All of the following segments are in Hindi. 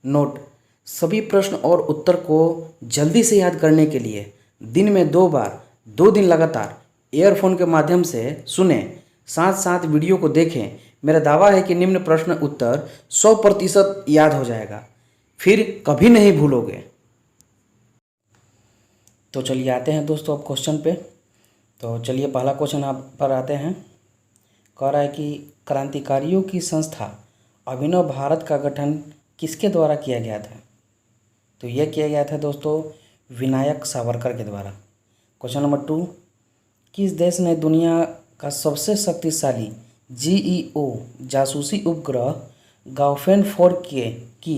नोट: सभी प्रश्न और उत्तर को जल्दी से याद करने के लिए दिन में 2 बार 2 दिन लगातार ईयरफोन के माध्यम से सुने, साथ साथ वीडियो को देखें। मेरा दावा है कि निम्न प्रश्न उत्तर 100% याद हो जाएगा, फिर कभी नहीं भूलोगे। तो चलिए आते हैं दोस्तों अब क्वेश्चन पे। तो चलिए पहला क्वेश्चन आप पर आते हैं। कह रहा है कि क्रांतिकारियों की संस्था अभिनव भारत का गठन किसके द्वारा किया गया था? तो यह किया गया था दोस्तों विनायक सावरकर के द्वारा। क्वेश्चन नंबर 2, किस देश ने दुनिया का सबसे शक्तिशाली GEO जासूसी उपग्रह गाओफेन 4 की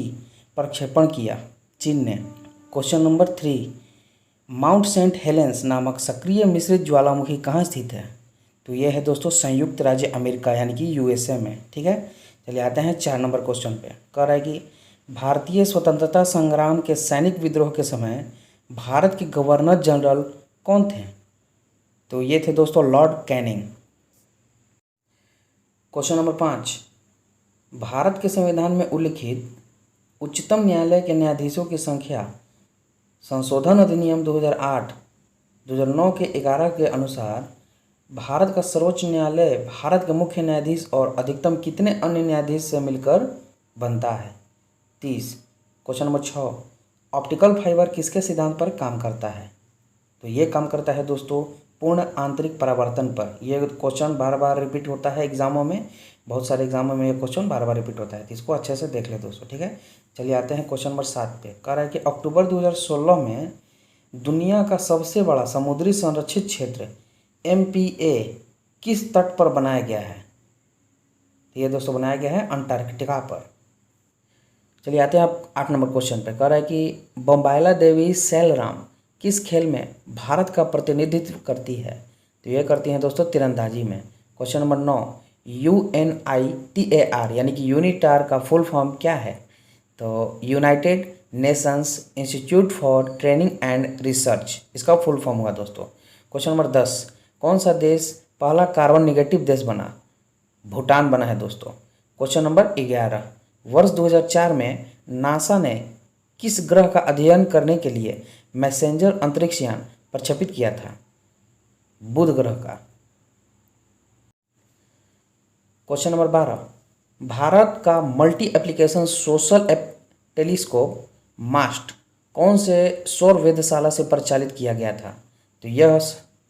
प्रक्षेपण किया? चीन ने। Question number 3, Mount Saint Helens नामक सक्रिय मिश्रित ज्वालामुखी कहाँ स्थित है? तो यह है दोस्तों संयुक्त राज्य अमेरिका यानी कि USA में। ठीक है, चलिए आते हैं 4 नंबर क्वेश्चन पे। कह रहा है कि भारतीय स्वतंत्रता संग्राम के सैनिक विद्रोह के समय भारत के गवर्नर जनरल कौन थे? तो ये थे दोस्तों Lord Canning. Question number 5, Bharat के संविधान में उल्लिखित उच्चतम न्यायालय के न्यायाधीशों की संख्या संशोधन अधिनियम 2008-2009 के 11 के अनुसार भारत का सर्वोच्च न्यायालय भारत के मुख्य न्यायाधीश और अधिकतम कितने अन्य न्यायाधीश से मिलकर बनता है? 30। क्वेश्चन नंबर 6, ऑप्टिकल फाइबर किसके सिद्धांत पर काम करता है? तो ये काम करता है दोस्तों पूर्ण आंतरिक परावर्तन पर। ये क्वेश्चन बार बार रिपीट होता है एग्जामों में, बहुत सारे एग्जामों में ये क्वेश्चन बार बार रिपीट होता है, तो इसको अच्छे से देख ले दोस्तों। ठीक है, चलिए आते हैं क्वेश्चन नंबर 7 पे। कह रहा है कि अक्टूबर 2016 में दुनिया का सबसे बड़ा समुद्री संरक्षित क्षेत्र MPA किस तट पर बनाया गया है? तो ये दोस्तों बनाया गया है अंटार्कटिका पर। चलिए आते हैं आप 8 नंबर क्वेश्चन पे। कह रहा है कि बम्बाइला देवी सैलराम किस खेल में भारत का प्रतिनिधित्व करती है? तो ये करती हैं दोस्तों तीरंदाजी में। क्वेश्चन नंबर 9, UNITAR यानी कि यूनिटार का फुल फॉर्म क्या है? तो United Nations institute for training and research इसका फुल फॉर्म होगा दोस्तों। क्वेश्चन नंबर 10, कौन सा देश पहला कार्बन निगेटिव देश बना? भूटान बना है दोस्तों। क्वेश्चन नंबर 11, वर्ष 2004 में नासा ने किस ग्रह का अध्ययन करने के लिए मैसेंजर अंतरिक्ष यान प्रक्षेपित किया था? बुध ग्रह का। क्वेश्चन नंबर 12, भारत का मल्टी एप्लीकेशन सोशल टेलीस्कोप मास्ट कौन से सौर वेधशाला से परिचालित किया गया था? तो यह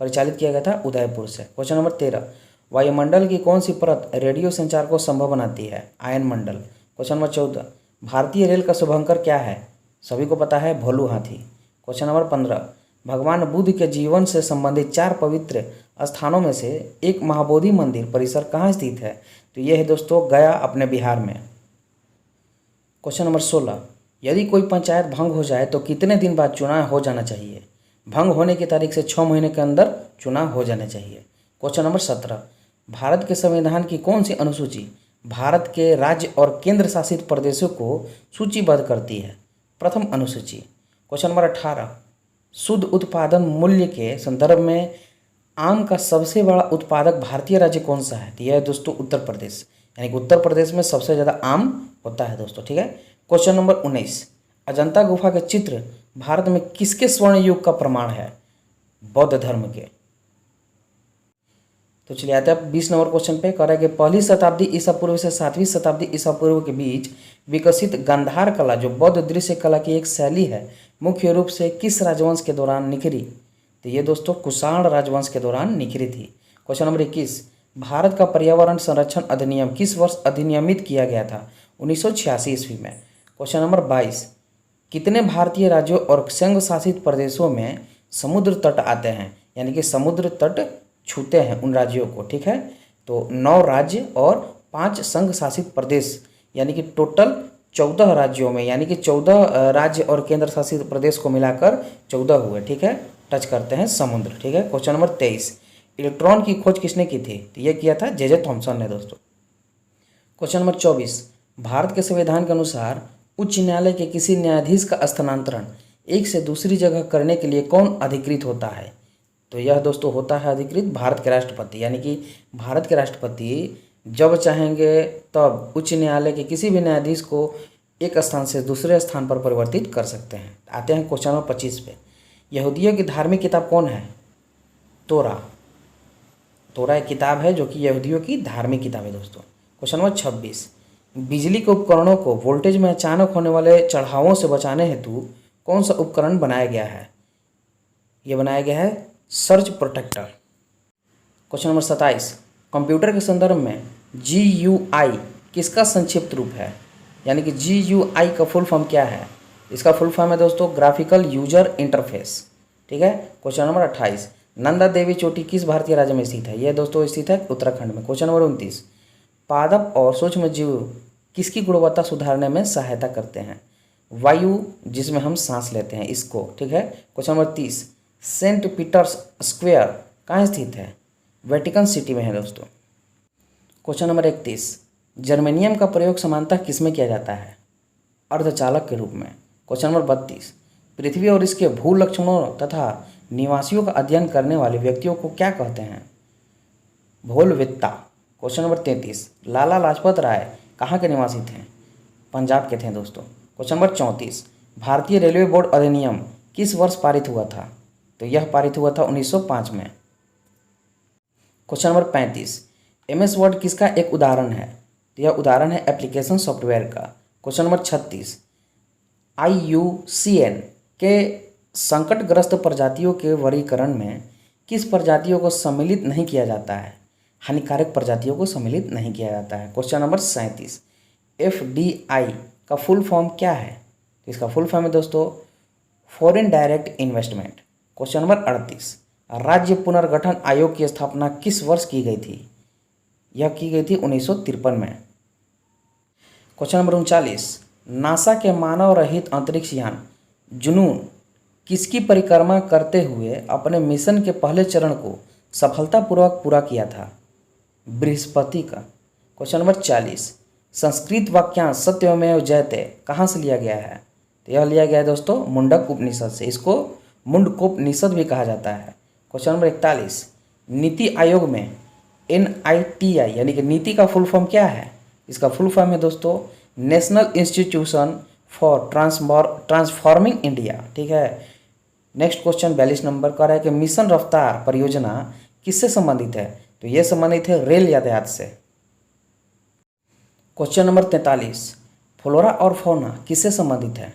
परिचालित किया गया था उदयपुर से। क्वेश्चन नंबर 13, वायुमंडल की कौन सी परत रेडियो संचार को संभव बनाती है? आयन मंडल। क्वेश्चन नंबर 14, भारतीय रेल का शुभंकर क्या है? सभी को पता है, भोलू हाथी। क्वेश्चन नंबर 15, भगवान बुद्ध के जीवन से संबंधित 4 पवित्र स्थानों में से एक महाबोधि मंदिर परिसर कहाँ स्थित है? तो यह है दोस्तों गया अपने बिहार में। क्वेश्चन नंबर 16, यदि कोई पंचायत भंग हो जाए तो कितने दिन बाद चुनाव हो जाना चाहिए? भंग होने की तारीख से 6 महीने के अंदर चुनाव हो जाने चाहिए। क्वेश्चन नंबर 17, भारत के संविधान की कौन सी अनुसूची भारत के राज्य और केंद्र शासित प्रदेशों को सूचीबद्ध करती है? प्रथम अनुसूची। क्वेश्चन नंबर 18, शुद्ध उत्पादन मूल्य के संदर्भ में आम का सबसे बड़ा उत्पादक भारतीय राज्य कौन सा है? तो यह है दोस्तों उत्तर प्रदेश, यानी कि उत्तर प्रदेश में सबसे ज़्यादा आम होता है दोस्तों। ठीक है, क्वेश्चन नंबर 19, अजंता गुफा के चित्र भारत में किसके स्वर्ण युग का प्रमाण है? बौद्ध धर्म के। तो चलिए आते हैं 20 नंबर क्वेश्चन पे। कह रहा है कि पहली शताब्दी ईसा पूर्व से 7वीं शताब्दी ईसा पूर्व के बीच विकसित गांधार कला जो बौद्ध दृश्य कला की एक शैली है, मुख्य रूप से किस राजवंश के दौरान निखरी? तो ये दोस्तों कुषाण राजवंश के दौरान निखरी थी। क्वेश्चन नंबर 21, भारत का पर्यावरण संरक्षण अधिनियम किस वर्ष अधिनियमित किया गया था? 1986 ईस्वी में। क्वेश्चन नंबर 22, कितने भारतीय राज्यों और संघ शासित प्रदेशों में समुद्र तट आते हैं, यानी कि समुद्र तट छूते हैं उन राज्यों को? ठीक है, तो 9 राज्य और 5 संघ शासित प्रदेश, यानी कि टोटल 14 राज्यों में, यानी कि 14 राज्य और केंद्र शासित प्रदेश को मिलाकर 14 हुए। ठीक है, टच करते हैं समुद्र। ठीक है, क्वेश्चन नंबर 23, इलेक्ट्रॉन की खोज किसने की थी? तो यह किया था जे थॉमसन ने दोस्तों। क्वेश्चन नंबर 24, भारत के संविधान के अनुसार उच्च न्यायालय के किसी न्यायाधीश का स्थानांतरण एक से दूसरी जगह करने के लिए कौन अधिकृत होता है? तो यह दोस्तों होता है अधिकृत भारत के राष्ट्रपति। यानी कि भारत के राष्ट्रपति जब चाहेंगे तब उच्च न्यायालय के किसी भी न्यायाधीश को एक स्थान से दूसरे स्थान पर परिवर्तित कर सकते हैं। आते हैं क्वेश्चन नंबर 25 पे। यहूदियों की धार्मिक किताब कौन है? तोरा। तोरा एक किताब है जो कि यहूदियों की धार्मिक किताब है दोस्तों। Question number 26। बिजली के उपकरणों को वोल्टेज में अचानक होने वाले चढ़ावों से बचाने हेतु कौन सा उपकरण बनाया गया है? यह बनाया गया है surge protector. Question number 27। Computer के संदर्भ में GUI किसका संक्षिप्त रूप है? यानी कि GUI का फुल फॉर्म क्या है? इसका फुल फॉर्म है दोस्तों ग्राफिकल यूजर इंटरफेस। ठीक है। Question number 28। नंदा देवी चोटी किस भारतीय राज्य में स्थित है? यह दोस्तों स्थित है उत्तराखंड में। Question number 29। पादप और सूक्ष्म जीव किसकी गुणवत्ता सुधारने में सहायता करते हैं? वायु जिसमें हम सांस लेते हैं इसको। ठीक है। Question number 30। Saint Peter's Square कहाँ स्थित है? वेटिकन सिटी में है दोस्तों। Question number 31। जर्मेनियम का प्रयोग सामान्यतः किसमें किया जाता है? अर्धचालक के रूप में। Question number 32। पृथ्वी और इसके भू लक्षणों तथा निवासियों का अध्ययन करने वाले व्यक्तियों को क्या कहते हैं? भूलविद्ता। Question number 33। लाला लाजपत राय कहाँ के निवासी थे? पंजाब के थे दोस्तों। Question number 34। भारतीय रेलवे बोर्ड अधिनियम किस वर्ष पारित हुआ था? तो यह पारित हुआ था 1905 में। Question number 35। MS वर्ड किसका एक उदाहरण है? तो यह उदाहरण है एप्लीकेशन सॉफ्टवेयर का। Question number 36। IUCN के संकटग्रस्त प्रजातियों के वर्गीकरण में किस प्रजातियों को सम्मिलित नहीं किया जाता है? हानिकारक प्रजातियों को सम्मिलित नहीं किया जाता है। Question number 37। FDI का फुल फॉर्म क्या है? इसका फुल फॉर्म है दोस्तों foreign direct investment. Question number 38। राज्य पुनर्गठन आयोग की स्थापना किस वर्ष की गई थी? यह की गई थी 1953 में। Question number 39। नासा के मानव रहित अंतरिक्ष यान जुनून किसकी परिक्रमा करते हुए अपने मिशन के पहले चरण को सफलतापूर्वक पूरा किया था? बृहस्पति का। Question number 40। संस्कृत वाक्यांश सत्यमेव जयते कहाँ से लिया गया है? तो यह लिया गया है दोस्तों मुंडक उपनिषद से। इसको मुंडकोपनिषद भी कहा जाता है। Question number 41। नीति आयोग में NITI यानी कि नीति का फुल फॉर्म क्या है? इसका फुल फॉर्म है दोस्तों national institution for transforming India. ठीक है। नेक्स्ट क्वेश्चन 42 नंबर का है कि मिशन रफ्तार परियोजना किससे संबंधित है? तो यह संबंधित है रेल यातायात से। Question number 43। फ्लोरा और फौना किससे संबंधित है?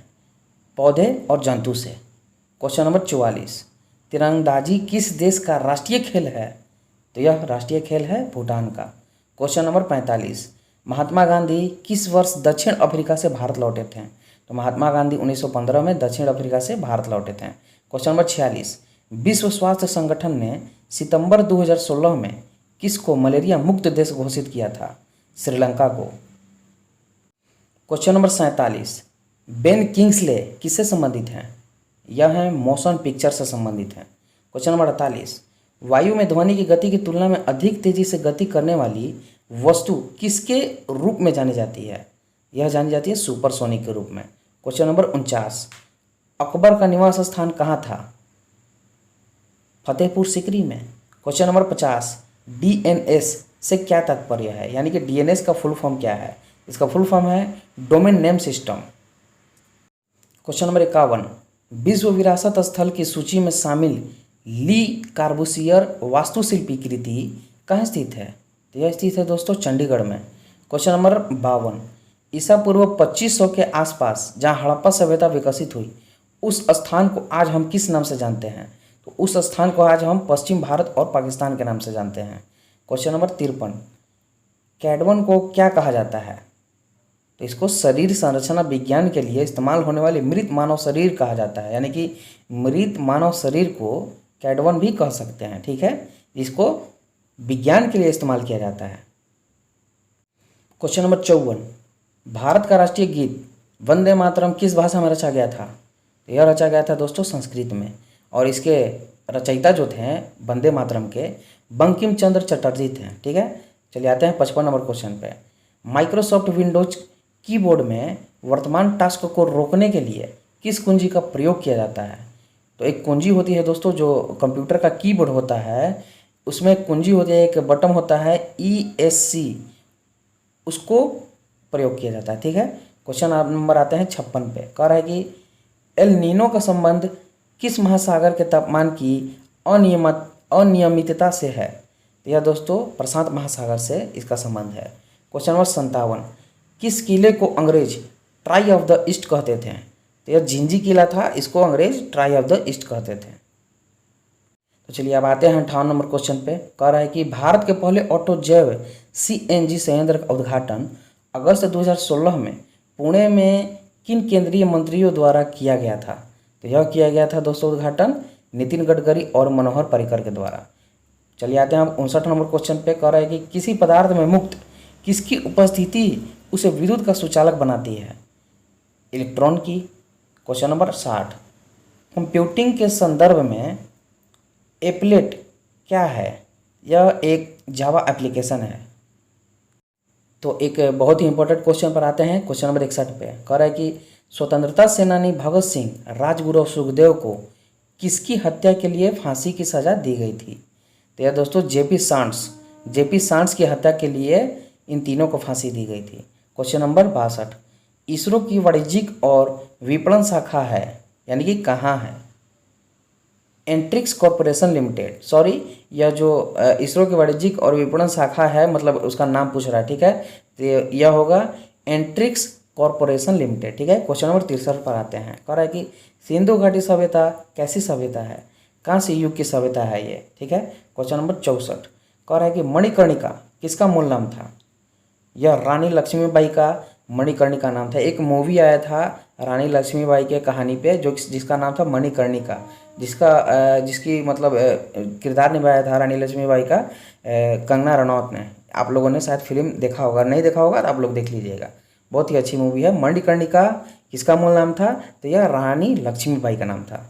पौधे और जंतु से। Question number 44। तीरंदाजी किस देश का राष्ट्रीय खेल है? तो यह राष्ट्रीय खेल है भूटान का। Question number 45। महात्मा गांधी किस वर्ष दक्षिण अफ्रीका से भारत लौटे थे? तो महात्मा गांधी 1915 में दक्षिण अफ्रीका से भारत लौटे थे। Question number 46। विश्व स्वास्थ्य संगठन ने सितंबर 2016 में किसको मलेरिया मुक्त देश घोषित किया था? श्रीलंका को। Question number 47। बेन किंग्सले किससे संबंधित हैं? यह है मोशन पिक्चर से संबंधित है। Question number 48। वायु में ध्वनि की गति की तुलना में अधिक तेजी से गति करने वाली वस्तु किसके रूप में जानी जाती है? यह जानी जाती है सुपरसोनिक के रूप में। Question number 49। अकबर का निवास स्थान कहाँ था? फतेहपुर सिकरी में। Question number 50। DNS से क्या तात्पर्य है? यानी कि DNS का फुल फॉर्म क्या है? इसका फुल फॉर्म है domain name system. Question number 51। विश्व विरासत स्थल की सूची में शामिल ली कार्बूसियर वास्तुशिल्पी कृति कहाँ स्थित है? तो यह स्थित है दोस्तों चंडीगढ़ में। Question number 52। ईसा पूर्व 2500 के आसपास जहाँ हड़प्पा सभ्यता विकसित हुई उस स्थान को आज हम किस नाम से जानते हैं? तो उस स्थान को आज हम पश्चिम भारत और पाकिस्तान के नाम से जानते हैं। Question number 53। कैडवन को क्या कहा जाता है? तो इसको शरीर संरचना विज्ञान के लिए इस्तेमाल होने वाले मृत मानव शरीर कहा जाता है। यानी कि मृत मानव शरीर को कैडवन भी कह सकते हैं। ठीक है। इसको विज्ञान के लिए इस्तेमाल किया जाता है। Question number 54। भारत का राष्ट्रीय गीत वंदे मातरम किस भाषा में रचा गया था? यह रचा गया था दोस्तों संस्कृत में। और इसके रचयिता जो थे वंदे मातरम के बंकिम चंद्र चटर्जी थे। ठीक है। चलिए आते हैं 55 नंबर क्वेश्चन पे। माइक्रोसॉफ्ट विंडोज कीबोर्ड में वर्तमान टास्क को रोकने के लिए किस कुंजी का प्रयोग किया जाता है? तो एक कुंजी होती है दोस्तों, जो कंप्यूटर का कीबोर्ड होता है उसमें एक कुंजी होती है, एक बटन होता है ESC, उसको प्रयोग किया जाता है। ठीक है। क्वेश्चन नंबर आते हैं 56 पे। कह रहा है कि एल नीनो का संबंध किस महासागर के तापमान की अनियमितता से है? तो यह दोस्तों प्रशांत महासागर से इसका संबंध है। क्वेश्चन नंबर 57, किस किले को अंग्रेज ट्राई ऑफ द ईस्ट कहते थे? तो यह झिंझी किला था, इसको अंग्रेज ट्राई ऑफ द ईस्ट कहते थे। तो चलिए अब आते हैं 58 नंबर क्वेश्चन पे। कह रहा है कि भारत के पहले ऑटो जैव CNG संयंत्र का उद्घाटन अगस्त 2016 में पुणे में किन केंद्रीय मंत्रियों द्वारा किया गया था? तो यह किया गया था दोस्तों उद्घाटन नितिन गडकरी और मनोहर पर्रिकर के द्वारा। चलिए आते हैं हम 59 नंबर क्वेश्चन पे। कह रहा है कि किसी पदार्थ में मुक्त किसकी उपस्थिति उसे विद्युत का सुचालक बनाती है? इलेक्ट्रॉन की। क्वेश्चन नंबर 60, कंप्यूटिंग के संदर्भ में एप्लेट क्या है? यह एक जावा एप्लीकेशन है। तो एक बहुत ही इंपॉर्टेंट क्वेश्चन पर आते हैं, क्वेश्चन नंबर 61 पे। कह रहा है कि स्वतंत्रता सेनानी भगत सिंह, राजगुरु सुखदेव को किसकी हत्या के लिए फांसी की सजा दी गई थी? तो यह दोस्तों जेपी सांड्स की हत्या के लिए इन तीनों को फांसी दी गई थी। क्वेश्चन नंबर 62, इसरो की वाणिज्यिक और विपणन शाखा है यानी कि कहाँ है? एंट्रिक्स कॉरपोरेशन लिमिटेड, सॉरी, यह जो इसरो की वाणिज्यिक और विपणन शाखा है, मतलब उसका नाम पूछ रहा है। ठीक है। तो यह होगा एंट्रिक्स कॉरपोरेशन लिमिटेड। ठीक है। क्वेश्चन नंबर 63 पर आते हैं। कह रहा है कि सिंधु घाटी सभ्यता कैसी सभ्यता है? कांस्य युग की सभ्यता है ये। ठीक है। क्वेश्चन नंबर 64 कह रहा है कि मणिकर्णिका किसका मूल नाम था? यह रानी लक्ष्मीबाई का मणिकर्णिका नाम था। एक मूवी आया था रानी लक्ष्मीबाई के कहानी पे, जो जिसका नाम था मणिकर्णिका, जिसकी मतलब किरदार निभाया था रानी लक्ष्मीबाई का कंगना रनौत ने। आप लोगों ने शायद फिल्म देखा होगा, नहीं देखा होगा तो आप लोग देख लीजिएगा, बहुत ही अच्छी मूवी है। मणिकर्णिका किसका मूल नाम था? तो यह रानी लक्ष्मीबाई का नाम था।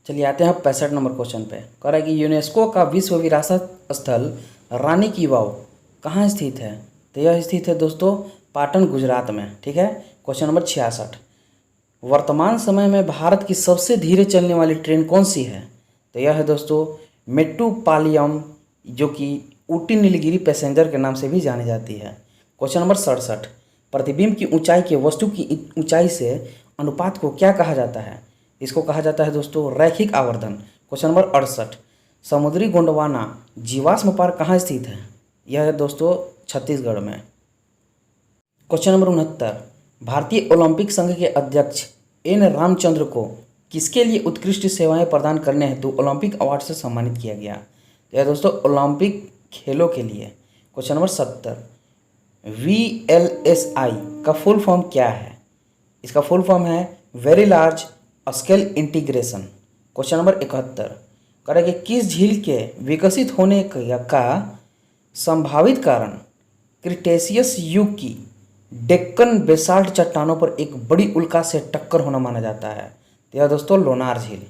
चलिए आते हैं 65 नंबर क्वेश्चन पे। कह रहा है कि यूनेस्को का विश्व विरासत स्थल रानी की वाव कहाँ स्थित है? तो यह स्थित है दोस्तों पाटन, गुजरात में। ठीक है। क्वेश्चन नंबर 66, वर्तमान समय में भारत की सबसे धीरे चलने वाली ट्रेन कौन सी है? तो यह है दोस्तों मेट्टुपालयम, जो कि ऊटी नीलगिरी पैसेंजर के नाम से भी जानी जाती है। क्वेश्चन नंबर 67, प्रतिबिंब की ऊंचाई के वस्तु की ऊंचाई से अनुपात को क्या कहा जाता है? इसको कहा जाता है दोस्तों रैखिक आवर्धन। क्वेश्चन नंबर 68, समुद्री गोंडवाना जीवाश्म पार्क कहाँ स्थित है? यह है दोस्तों छत्तीसगढ़ में। क्वेश्चन नंबर 69, भारतीय ओलंपिक संघ के अध्यक्ष N रामचंद्र को किसके लिए उत्कृष्ट सेवाएं प्रदान करने हेतु ओलंपिक अवार्ड से सम्मानित किया गया? यह दोस्तों ओलंपिक खेलों के लिए। क्वेश्चन नंबर 70, VLSI का फुल फॉर्म क्या है? इसका फुल फॉर्म है very large scale integration. Question number 71, कह रहा है कि किस झील के विकसित होने का संभावित कारण क्रिटेशियस युग की डेक्कन बेसाल्ट चट्टानों पर एक बड़ी उल्का से टक्कर होना माना जाता है? तो यह दोस्तों लोनार झील।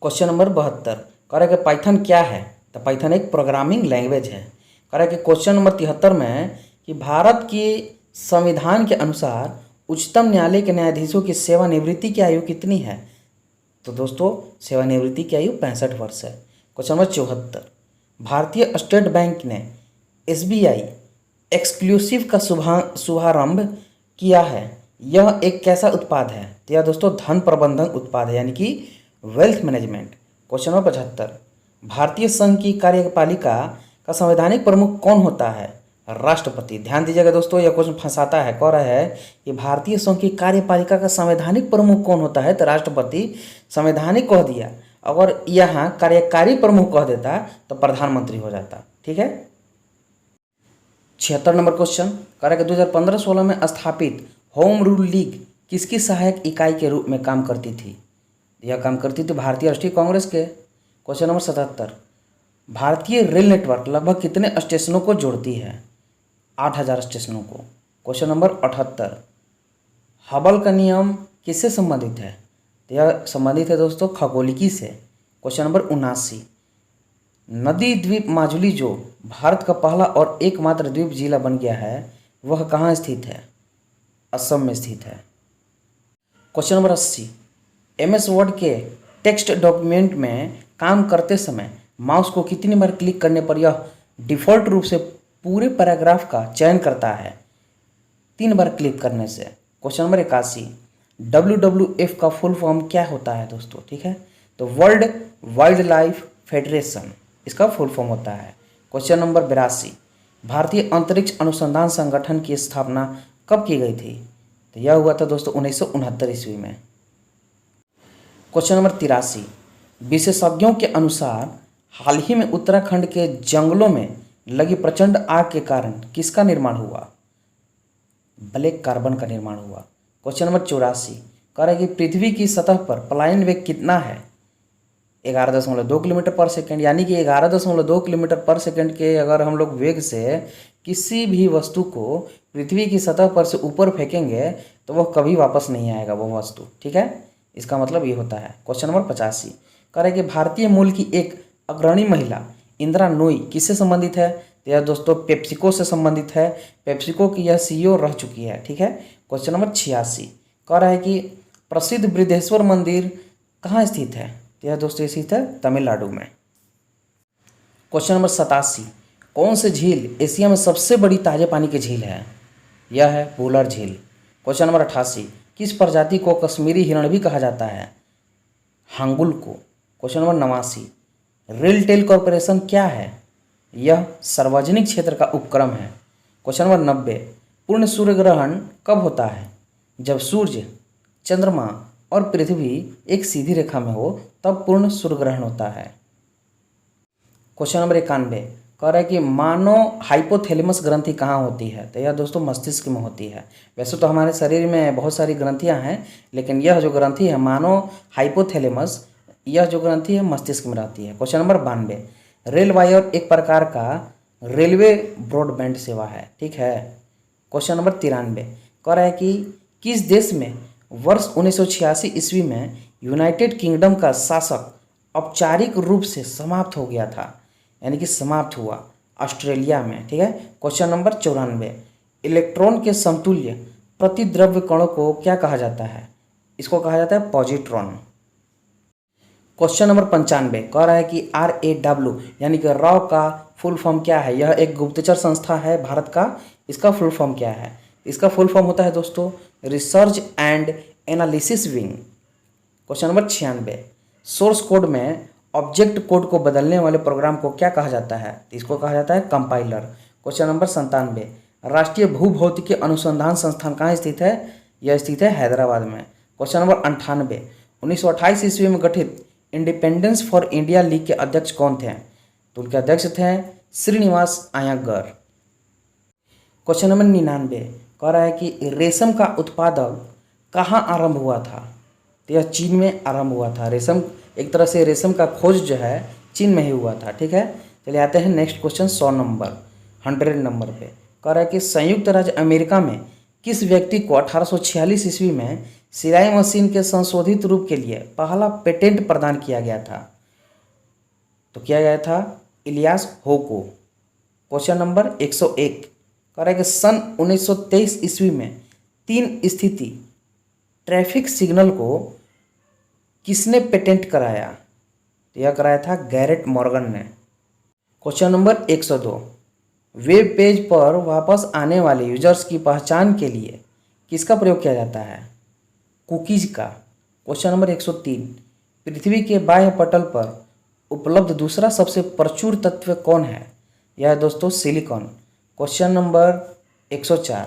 क्वेश्चन नंबर 72, कह रहा है कि पाइथन क्या है? तो पाइथन एक प्रोग्रामिंग लैंग्वेज है। कह रहा है कि क्वेश्चन नंबर 73 में कि भारत के संविधान के अनुसार उच्चतम न्यायालय के न्यायाधीशों की सेवानिवृत्ति की आयु कितनी है? तो दोस्तों सेवानिवृत्ति की आयु 65 वर्ष है। क्वेश्चन नंबर 74, भारतीय स्टेट बैंक ने SBI एक्सक्लूसिव का शुभारंभ किया है, यह एक कैसा उत्पाद है? तो यह दोस्तों धन प्रबंधन उत्पाद है यानी कि वेल्थ मैनेजमेंट। क्वेश्चन नंबर 75, भारतीय संघ की कार्यपालिका का संवैधानिक प्रमुख कौन होता है? राष्ट्रपति। ध्यान दीजिएगा दोस्तों, यह क्वेश्चन फंसाता है। कह रहा है कि भारतीय संघ की कार्यपालिका का संवैधानिक प्रमुख कौन होता है? तो राष्ट्रपति। संवैधानिक कह दिया, अगर यहाँ कार्यकारी प्रमुख कह देता तो प्रधानमंत्री हो जाता। ठीक है। 76 नंबर क्वेश्चन, कह रहा है कि 2015-16 में स्थापित होम रूल लीग किसकी सहायक इकाई के रूप में काम करती थी? यह काम करती थी भारतीय राष्ट्रीय कांग्रेस के। क्वेश्चन नंबर 77, भारतीय रेल नेटवर्क लगभग कितने स्टेशनों को जोड़ती है? 8000 स्टेशनों को। क्वेश्चन नंबर 78, हबल का नियम किससे संबंधित है? तो यह संबंधित है दोस्तों खगोलिकी से। क्वेश्चन नंबर 79, नदी द्वीप माजुली जो भारत का पहला और एकमात्र द्वीप जिला बन गया है, वह कहाँ स्थित है? असम में स्थित है। क्वेश्चन नंबर 80, MS वर्ड के टेक्स्ट डॉक्यूमेंट में काम करते समय माउस को कितनी बार क्लिक करने पर यह डिफ़ॉल्ट रूप से पूरे पैराग्राफ का चयन करता है? 3 बार क्लिक करने से। क्वेश्चन नंबर 81, WWF का फुल फॉर्म क्या होता है दोस्तों? ठीक है, तो वर्ल्ड वाइल्ड लाइफ फेडरेशन इसका फुल फॉर्म होता है। क्वेश्चन नंबर 82, भारतीय अंतरिक्ष अनुसंधान संगठन की स्थापना कब की गई थी? तो यह हुआ था दोस्तों 1969 ईस्वी में। क्वेश्चन नंबर 83, विशेषज्ञों के अनुसार हाल ही में उत्तराखंड के जंगलों में लगी प्रचंड आग के कारण किसका निर्माण हुआ? ब्लैक कार्बन का निर्माण हुआ। क्वेश्चन नंबर 84, कह रहा है कि पृथ्वी की सतह पर पलायन वेग कितना है? 11.2 किलोमीटर पर सेकेंड, यानी कि 11.2 किलोमीटर पर सेकेंड के अगर हम लोग वेग से किसी भी वस्तु को पृथ्वी की सतह पर से ऊपर फेंकेंगे तो वह कभी वापस नहीं आएगा वो वस्तु। ठीक है, इसका मतलब ये होता है। क्वेश्चन नंबर 85, कह रहा है कि भारतीय मूल की एक अग्रणी महिला इंदिरा नोई किससे संबंधित है? तो यह दोस्तों पेप्सिको से संबंधित है। पेप्सिको की यह CEO रह चुकी है। ठीक है, क्वेश्चन नंबर 86, कह रहा है कि प्रसिद्ध बृहदेश्वर मंदिर कहाँ स्थित है? तो यह दोस्तों स्थित है तमिलनाडु में। क्वेश्चन नंबर 87, कौन सी झील एशिया में सबसे बड़ी ताजे पानी की झील है? यह है वुलर झील। क्वेश्चन नंबर 88, किस प्रजाति को कश्मीरी हिरण भी कहा जाता है? हांगुल को। क्वेश्चन नंबर 89, रेलटेल कॉरपोरेशन क्या है? यह सार्वजनिक क्षेत्र का उपक्रम है। क्वेश्चन नंबर 90, पूर्ण सूर्य ग्रहण कब होता है? जब सूर्य, चंद्रमा और पृथ्वी एक सीधी रेखा में हो तब पूर्ण सूर्य ग्रहण होता है। क्वेश्चन नंबर 91, कह रहा है कि मानो हाइपोथैलेमस ग्रंथि कहाँ होती है? तो यह दोस्तों मस्तिष्क में होती है। वैसे तो हमारे शरीर में बहुत सारी ग्रंथियाँ हैं, लेकिन यह जो ग्रंथि है मानो हाइपोथैलेमस, यह जो ग्रंथि है मस्तिष्क में रहती है। क्वेश्चन नंबर 92, रेल वायर एक प्रकार का रेलवे ब्रॉडबैंड सेवा है। ठीक है। क्वेश्चन नंबर 93, कह रहा है कि किस देश में वर्ष 1986 ईस्वी में यूनाइटेड किंगडम का शासक औपचारिक रूप से समाप्त हो गया था, यानी कि समाप्त हुआ? ऑस्ट्रेलिया में। ठीक है। क्वेश्चन नंबर 94, इलेक्ट्रॉन के समतुल्य प्रतिद्रव्य कणों को क्या कहा जाता है? इसको कहा जाता है पॉजिट्रॉन। क्वेश्चन नंबर 95, कह रहा है कि RAW यानी कि रॉ का फुल फॉर्म क्या है? यह एक गुप्तचर संस्था है भारत का। इसका फुल फॉर्म क्या है? इसका फुल फॉर्म होता है दोस्तों research and analysis wing. Question number 96, source code में ऑब्जेक्ट कोड को बदलने वाले प्रोग्राम को क्या कहा जाता है? इसको कहा जाता है कंपाइलर। क्वेश्चन नंबर 97, राष्ट्रीय भूभौतिकी अनुसंधान संस्थान कहाँ स्थित है? यह स्थित है हैदराबाद में। क्वेश्चन नंबर 98, 1928 ईस्वी में गठित इंडिपेंडेंस फॉर इंडिया लीग के अध्यक्ष कौन थे? तो उनके अध्यक्ष थे श्रीनिवास अय्यर। क्वेश्चन नंबर 99, कह रहा है कि रेशम का उत्पादन कहाँ आरंभ हुआ था? तो यह चीन में आरंभ हुआ था। रेशम, एक तरह से रेशम का खोज जो है चीन में ही हुआ था। ठीक है। चलिए आते हैं नेक्स्ट क्वेश्चन 100 नंबर पे। कह रहा है कि संयुक्त राज्य अमेरिका में किस व्यक्ति को 1846 ईस्वी में सिलाई मशीन के संशोधित रूप के लिए पहला पेटेंट प्रदान किया गया था? तो किया गया था इलियास हो को। क्वेश्चन नंबर 101, कह रहा है कि सन 1923 ईस्वी में 3 स्थिति ट्रैफिक सिग्नल को किसने पेटेंट कराया? तो यह कराया था गैरेट मॉर्गन ने। क्वेश्चन नंबर 102, वेब पेज पर वापस आने वाले यूजर्स की पहचान के लिए किसका प्रयोग किया जाता है? कुकीज का। क्वेश्चन नंबर 103, पृथ्वी के बाह्य पटल पर उपलब्ध दूसरा सबसे प्रचुर तत्व कौन है? यह है दोस्तों सिलिकॉन। क्वेश्चन नंबर 104,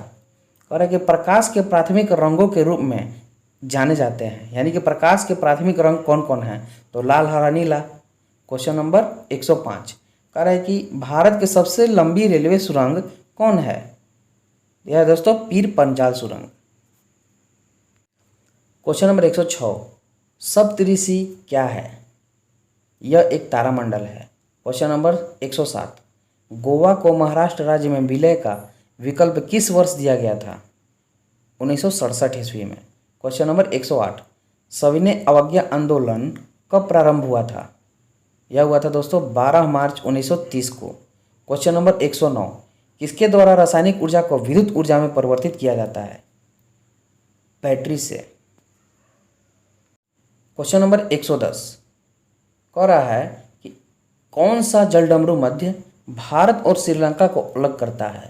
कह रहा है कि प्रकाश के प्राथमिक रंगों के रूप में जाने जाते हैं, यानी कि प्रकाश के प्राथमिक रंग कौन कौन हैं? तो लाल, हरा, नीला। क्वेश्चन नंबर 105, कह रहा है कि भारत की सबसे लंबी रेलवे सुरंग कौन है? यह है दोस्तों पीर पंजाल सुरंग। क्वेश्चन नंबर 106, सप्तऋषि क्या है? यह एक तारामंडल है। क्वेश्चन नंबर 107, गोवा को महाराष्ट्र राज्य में विलय का विकल्प किस वर्ष दिया गया था? 1967 ईस्वी में। क्वेश्चन नंबर 108, सविनय अवज्ञा आंदोलन कब प्रारंभ हुआ था? यह हुआ था दोस्तों 12 मार्च 1930 को। क्वेश्चन नंबर 109, किसके द्वारा रासायनिक ऊर्जा को विद्युत ऊर्जा में परिवर्तित किया जाता है? बैटरी से। क्वेश्चन नंबर 110 कह रहा है कि कौन सा जलडमरू मध्य भारत और श्रीलंका को अलग करता है।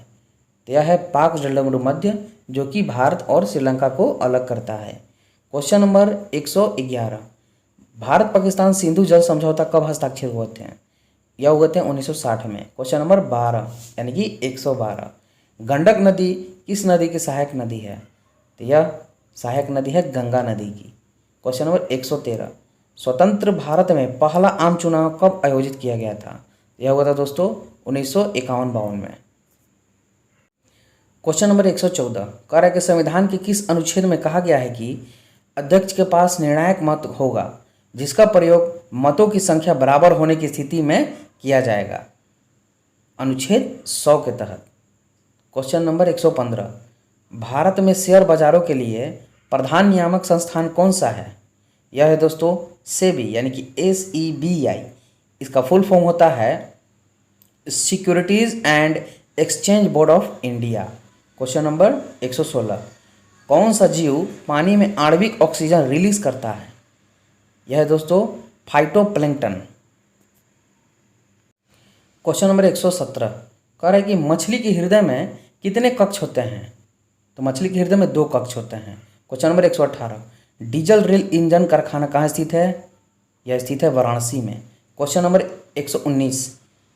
तो यह है पाक जलडमरू मध्य, जो कि भारत और श्रीलंका को अलग करता है। क्वेश्चन नंबर 111 भारत पाकिस्तान सिंधु जल समझौता कब हस्ताक्षर हुए थे। यह हुए थे 1960 में। क्वेश्चन नंबर 12 यानी कि 112 गंडक नदी किस नदी की सहायक नदी है। तो यह सहायक नदी है गंगा नदी की। क्वेश्चन नंबर 113 स्वतंत्र भारत में पहला आम चुनाव कब आयोजित किया गया था। यह हुआ था दोस्तों 1951-52 में। क्वेश्चन नंबर 114 कह रहा है कि संविधान के किस अनुच्छेद में कहा गया है कि अध्यक्ष के पास निर्णायक मत होगा जिसका प्रयोग मतों की संख्या बराबर होने की स्थिति में किया जाएगा। अनुच्छेद 100 के तहत। क्वेश्चन नंबर 115 भारत में शेयर बाजारों के लिए प्रधान नियामक संस्थान कौन सा है। यह है दोस्तों सेबी यानी कि SEBI। इसका फुल फॉर्म होता है securities and exchange board of India. Question number 116 कौन सा जीव पानी में आणविक ऑक्सीजन रिलीज करता है। यह है दोस्तों फाइटोप्लैंक्टन। क्वेश्चन नंबर 117 कह रहा है कि मछली के हृदय में कितने कक्ष होते हैं। तो मछली के हृदय में 2 कक्ष होते हैं। Question number 118 diesel rail engine कारखाना कहाँ स्थित है। यह स्थित है वाराणसी में। क्वेश्चन नंबर 119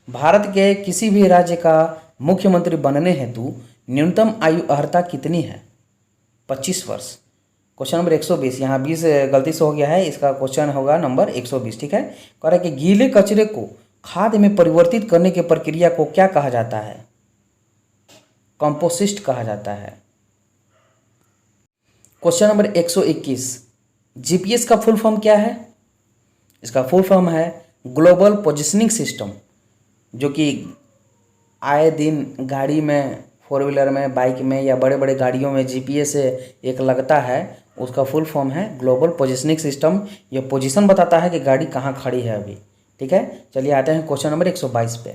भारत के किसी भी राज्य का मुख्यमंत्री बनने हेतु न्यूनतम आयु अर्हता कितनी है। 25 वर्ष। क्वेश्चन नंबर 120 यहाँ 20 गलती से हो गया है, इसका क्वेश्चन होगा नंबर 120। ठीक है। कह रहा है कि गीले कचरे को खाद में परिवर्तित करने की प्रक्रिया को क्या कहा जाता है। कंपोस्टिस्ट कहा जाता है। क्वेश्चन नंबर 121 GPS का फुल फॉर्म क्या है। इसका फुल फॉर्म है ग्लोबल पोजिशनिंग सिस्टम, जो कि आए दिन गाड़ी में 4 व्हीलर में बाइक में या बड़े बड़े गाड़ियों में GPS एक लगता है, उसका फुल फॉर्म है ग्लोबल पोजिशनिंग सिस्टम। यह पोजीशन बताता है कि गाड़ी कहाँ खड़ी है अभी। ठीक है। चलिए आते हैं क्वेश्चन नंबर 122 पे।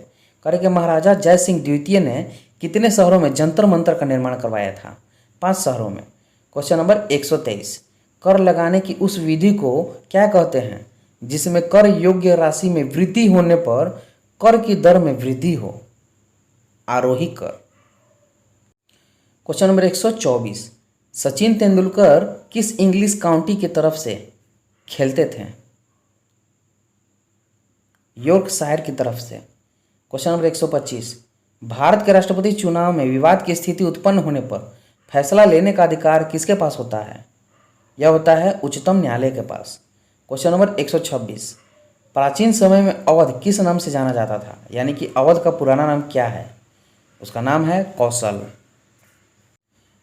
कह रहे कि महाराजा जय सिंह द्वितीय ने कितने शहरों में जंतर मंतर का निर्माण करवाया था। 5 शहरों में। क्वेश्चन नंबर 123 कर लगाने की उस विधि को क्या कहते हैं जिसमें कर योग्य राशि में वृद्धि होने पर कर की दर में वृद्धि हो। आरोही कर। क्वेश्चन नंबर 124 सचिन तेंदुलकर किस इंग्लिश काउंटी की तरफ से खेलते थे। यॉर्कशायर की तरफ से। क्वेश्चन नंबर 125 भारत के राष्ट्रपति चुनाव में विवाद की स्थिति उत्पन्न होने पर फैसला लेने का अधिकार किसके पास होता है। यह होता है उच्चतम न्यायालय के पास। क्वेश्चन नंबर 126 प्राचीन समय में अवध किस नाम से जाना जाता था, यानी कि अवध का पुराना नाम क्या है। उसका नाम है कौशल।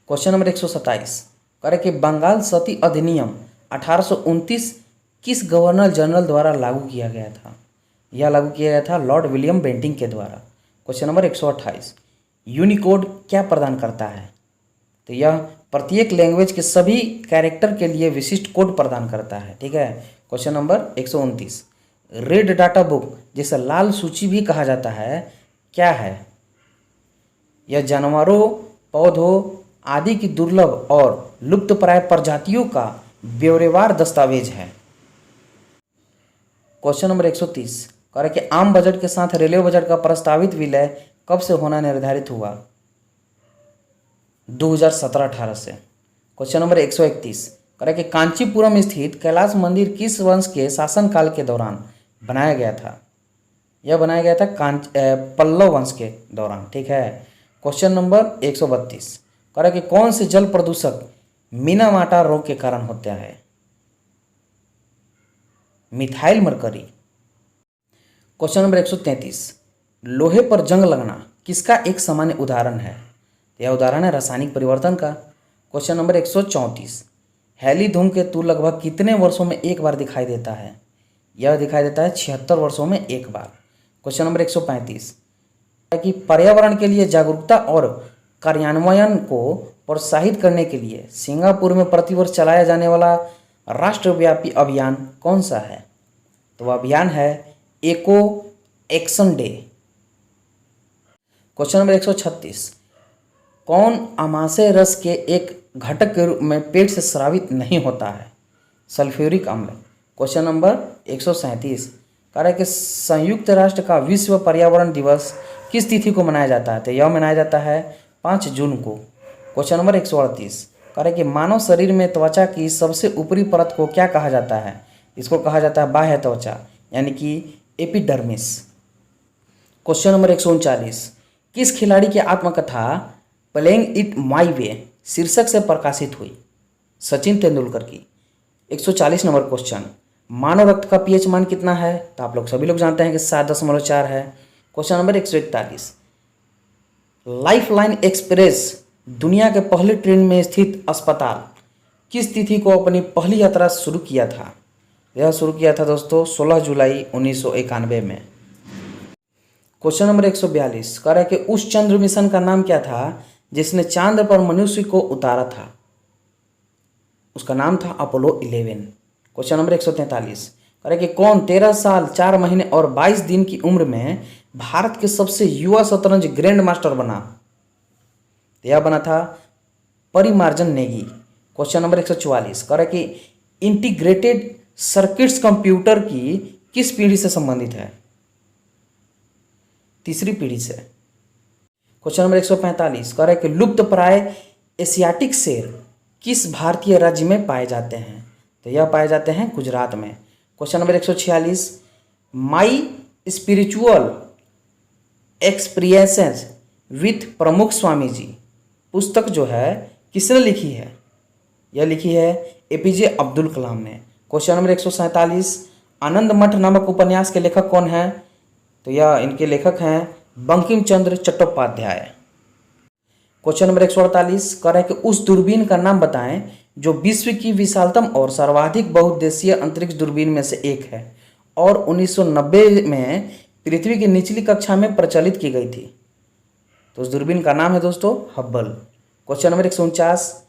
क्वेश्चन नंबर 127 कह रहे कि बंगाल सती अधिनियम 1829 किस गवर्नर जनरल द्वारा लागू किया गया था। यह लागू किया गया था लॉर्ड विलियम बेंटिंग के द्वारा। क्वेश्चन नंबर 128 यूनिकोड क्या प्रदान करता है। तो यह प्रत्येक लैंग्वेज के सभी कैरेक्टर के लिए विशिष्ट कोड प्रदान करता है। ठीक है। Question number 129 red data book जिसे लाल सूची भी कहा जाता है क्या है। यह जानवरों पौधों आदि की दुर्लभ और लुप्तप्राय प्रजातियों का ब्यौरेवार दस्तावेज है। क्वेश्चन नंबर 130 कह रहे कि आम बजट के साथ रेलवे बजट का प्रस्तावित विलय कब से होना निर्धारित हुआ। 2017-18 से। क्वेश्चन नंबर 131 कह रहे कि कांचीपुरम स्थित कैलाश मंदिर किस वंश के शासनकाल के दौरान बनाया गया था। यह बनाया गया था पल्लव वंश के दौरान। ठीक है। क्वेश्चन नंबर 132 कह रहे कि कौन से जल प्रदूषक मीनामाटा रोग के कारण होता है। Methyl mercury. क्वेश्चन नंबर 133 लोहे पर जंग लगना किसका एक सामान्य उदाहरण है। यह उदाहरण है रासायनिक परिवर्तन का। क्वेश्चन नंबर 134 हैली धूमकेतु लगभग कितने वर्षों में एक बार दिखाई देता है। यह दिखाई देता है 76 वर्षों में एक बार। क्वेश्चन नंबर 135 कि पर्यावरण के लिए जागरूकता और कार्यान्वयन को प्रोत्साहित करने के लिए सिंगापुर में प्रतिवर्ष चलाया जाने वाला राष्ट्रव्यापी अभियान कौन सा है। तो वह अभियान है एको एक्शन डे। क्वेश्चन नंबर 136 कौन अमाशय रस के एक घटक के रूप में पेट से स्रावित नहीं होता है। सल्फ्यूरिक अम्ल। क्वेश्चन नंबर 137 कह रहा है कि संयुक्त राष्ट्र का विश्व पर्यावरण दिवस किस तिथि को मनाया जाता है? तो यह मनाया जाता है 5 जून को। क्वेश्चन नंबर 138 कह रहा है कि मानव शरीर में त्वचा की सबसे ऊपरी परत को क्या कहा जाता है? इसको कहा जाता है बाह्य त्वचा, यानी कि एपिडर्मिस। क्वेश्चन नंबर 139 किस खिलाड़ी की आत्मकथा प्लेइंग इट माई वे शीर्षक से प्रकाशित हुई? सचिन तेंदुलकर की। 140 नंबर क्वेश्चन, मानव रक्त का पीएच मान कितना है? तो आप लोग सभी लोग जानते हैं कि 7.4 है। Question number 141, life line express दुनिया के पहले ट्रेन में स्थित अस्पताल किस तिथि को अपनी पहली यात्रा शुरू किया था? यह शुरू किया था दोस्तों 16 जुलाई 1991 में। क्वेश्चन नंबर 142 कह रहा है कि उस चंद्र मिशन का नाम क्या था जिसने चांद पर मनुष्य को उतारा था? उसका नाम था अपोलो 11। क्वेश्चन नंबर 143 कह रहा है कि कौन 13 साल 4 महीने और 22 दिन की उम्र में भारत के सबसे युवा शतरंज ग्रैंड मास्टर बना? यह बना था परिमार्जन नेगी। क्वेश्चन नंबर 144 कह रहा है कि इंटीग्रेटेड सर्किट्स कंप्यूटर की किस पीढ़ी से संबंधित है? तीसरी पीढ़ी से। क्वेश्चन नंबर 145 कह रहा है कि लुप्त प्राय एशियाटिक शेर किस भारतीय राज्य में पाए जाते हैं? तो यह पाए जाते हैं गुजरात में। Question number 146, my spiritual experiences with प्रमुख स्वामी जी पुस्तक जो है किसने लिखी है? यह लिखी है एपीजे अब्दुल कलाम ने। क्वेश्चन नंबर 147, आनंद मठ नामक उपन्यास के लेखक कौन है? तो यह इनके लेखक हैं बंकिम चंद्र चट्टोपाध्याय। क्वेश्चन नंबर 148 कह रहा है कि उस दूरबीन का नाम बताएं जो विश्व की विशालतम और सर्वाधिक बहुउद्देशीय अंतरिक्ष दूरबीन में से एक है और 1990 में पृथ्वी की निचली कक्षा में प्रचलित की गई थी। तो उस दूरबीन का नाम है दोस्तों हब्बल। क्वेश्चन नंबर 149,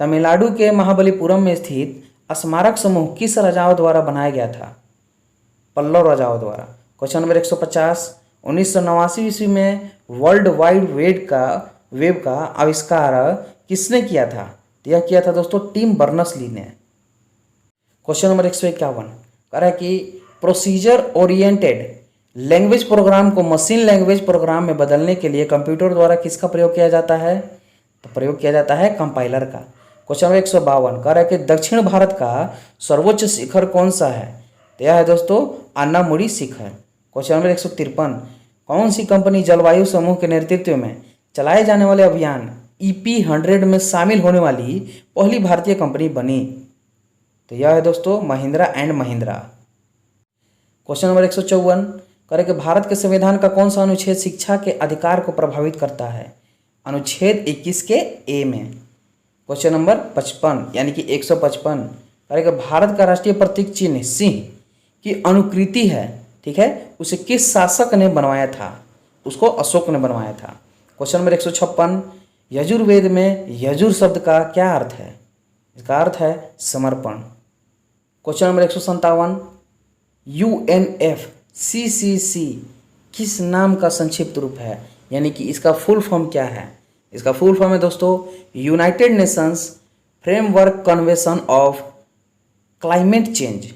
तमिलनाडु के महाबलीपुरम में स्थित स्मारक समूह किस राजाओं द्वारा बनाया गया था? पल्लव राजाओं द्वारा। क्वेश्चन नंबर 150, 1989 ईस्वी में वर्ल्ड वाइड वेब का आविष्कार किसने किया था? तो यह किया था दोस्तों टिम बर्नर्स-ली ने। क्वेश्चन नंबर 151 कह रहा है कि प्रोसीजर ओरिएंटेड लैंग्वेज प्रोग्राम को मशीन लैंग्वेज प्रोग्राम में बदलने के लिए कंप्यूटर द्वारा किसका प्रयोग किया जाता है? तो प्रयोग किया जाता है कंपाइलर का। क्वेश्चन नंबर 152 कह रहा है कि दक्षिण भारत का सर्वोच्च शिखर कौन सा है? तो यह है दोस्तों अन्नामुडी शिखर। क्वेश्चन नंबर 153, कौन सी कंपनी जलवायु समूह के नेतृत्व में चलाए जाने वाले अभियान EP100 में शामिल होने वाली पहली भारतीय कंपनी बनी? तो यह है दोस्तों Mahindra and Mahindra. Question number 154 कह रहे कि भारत के संविधान का कौन सा अनुच्छेद शिक्षा के अधिकार को प्रभावित करता है? अनुच्छेद 21 के ए में। क्वेश्चन नंबर 55 यानी कि 155 कह रहे कि भारत का राष्ट्रीय प्रतीक चिन्ह सिंह की अनुकृति है, ठीक है, उसे किस शासक ने बनवाया था? उसको अशोक ने बनवाया था। क्वेश्चन नंबर 156, यजुर्वेद में यजुर शब्द का क्या अर्थ है? इसका अर्थ है समर्पण। क्वेश्चन नंबर 157, UNFCCC किस नाम का संक्षिप्त रूप है? यानी कि इसका फुल फॉर्म क्या है? इसका फुल फॉर्म है दोस्तों United Nations framework convention of climate change,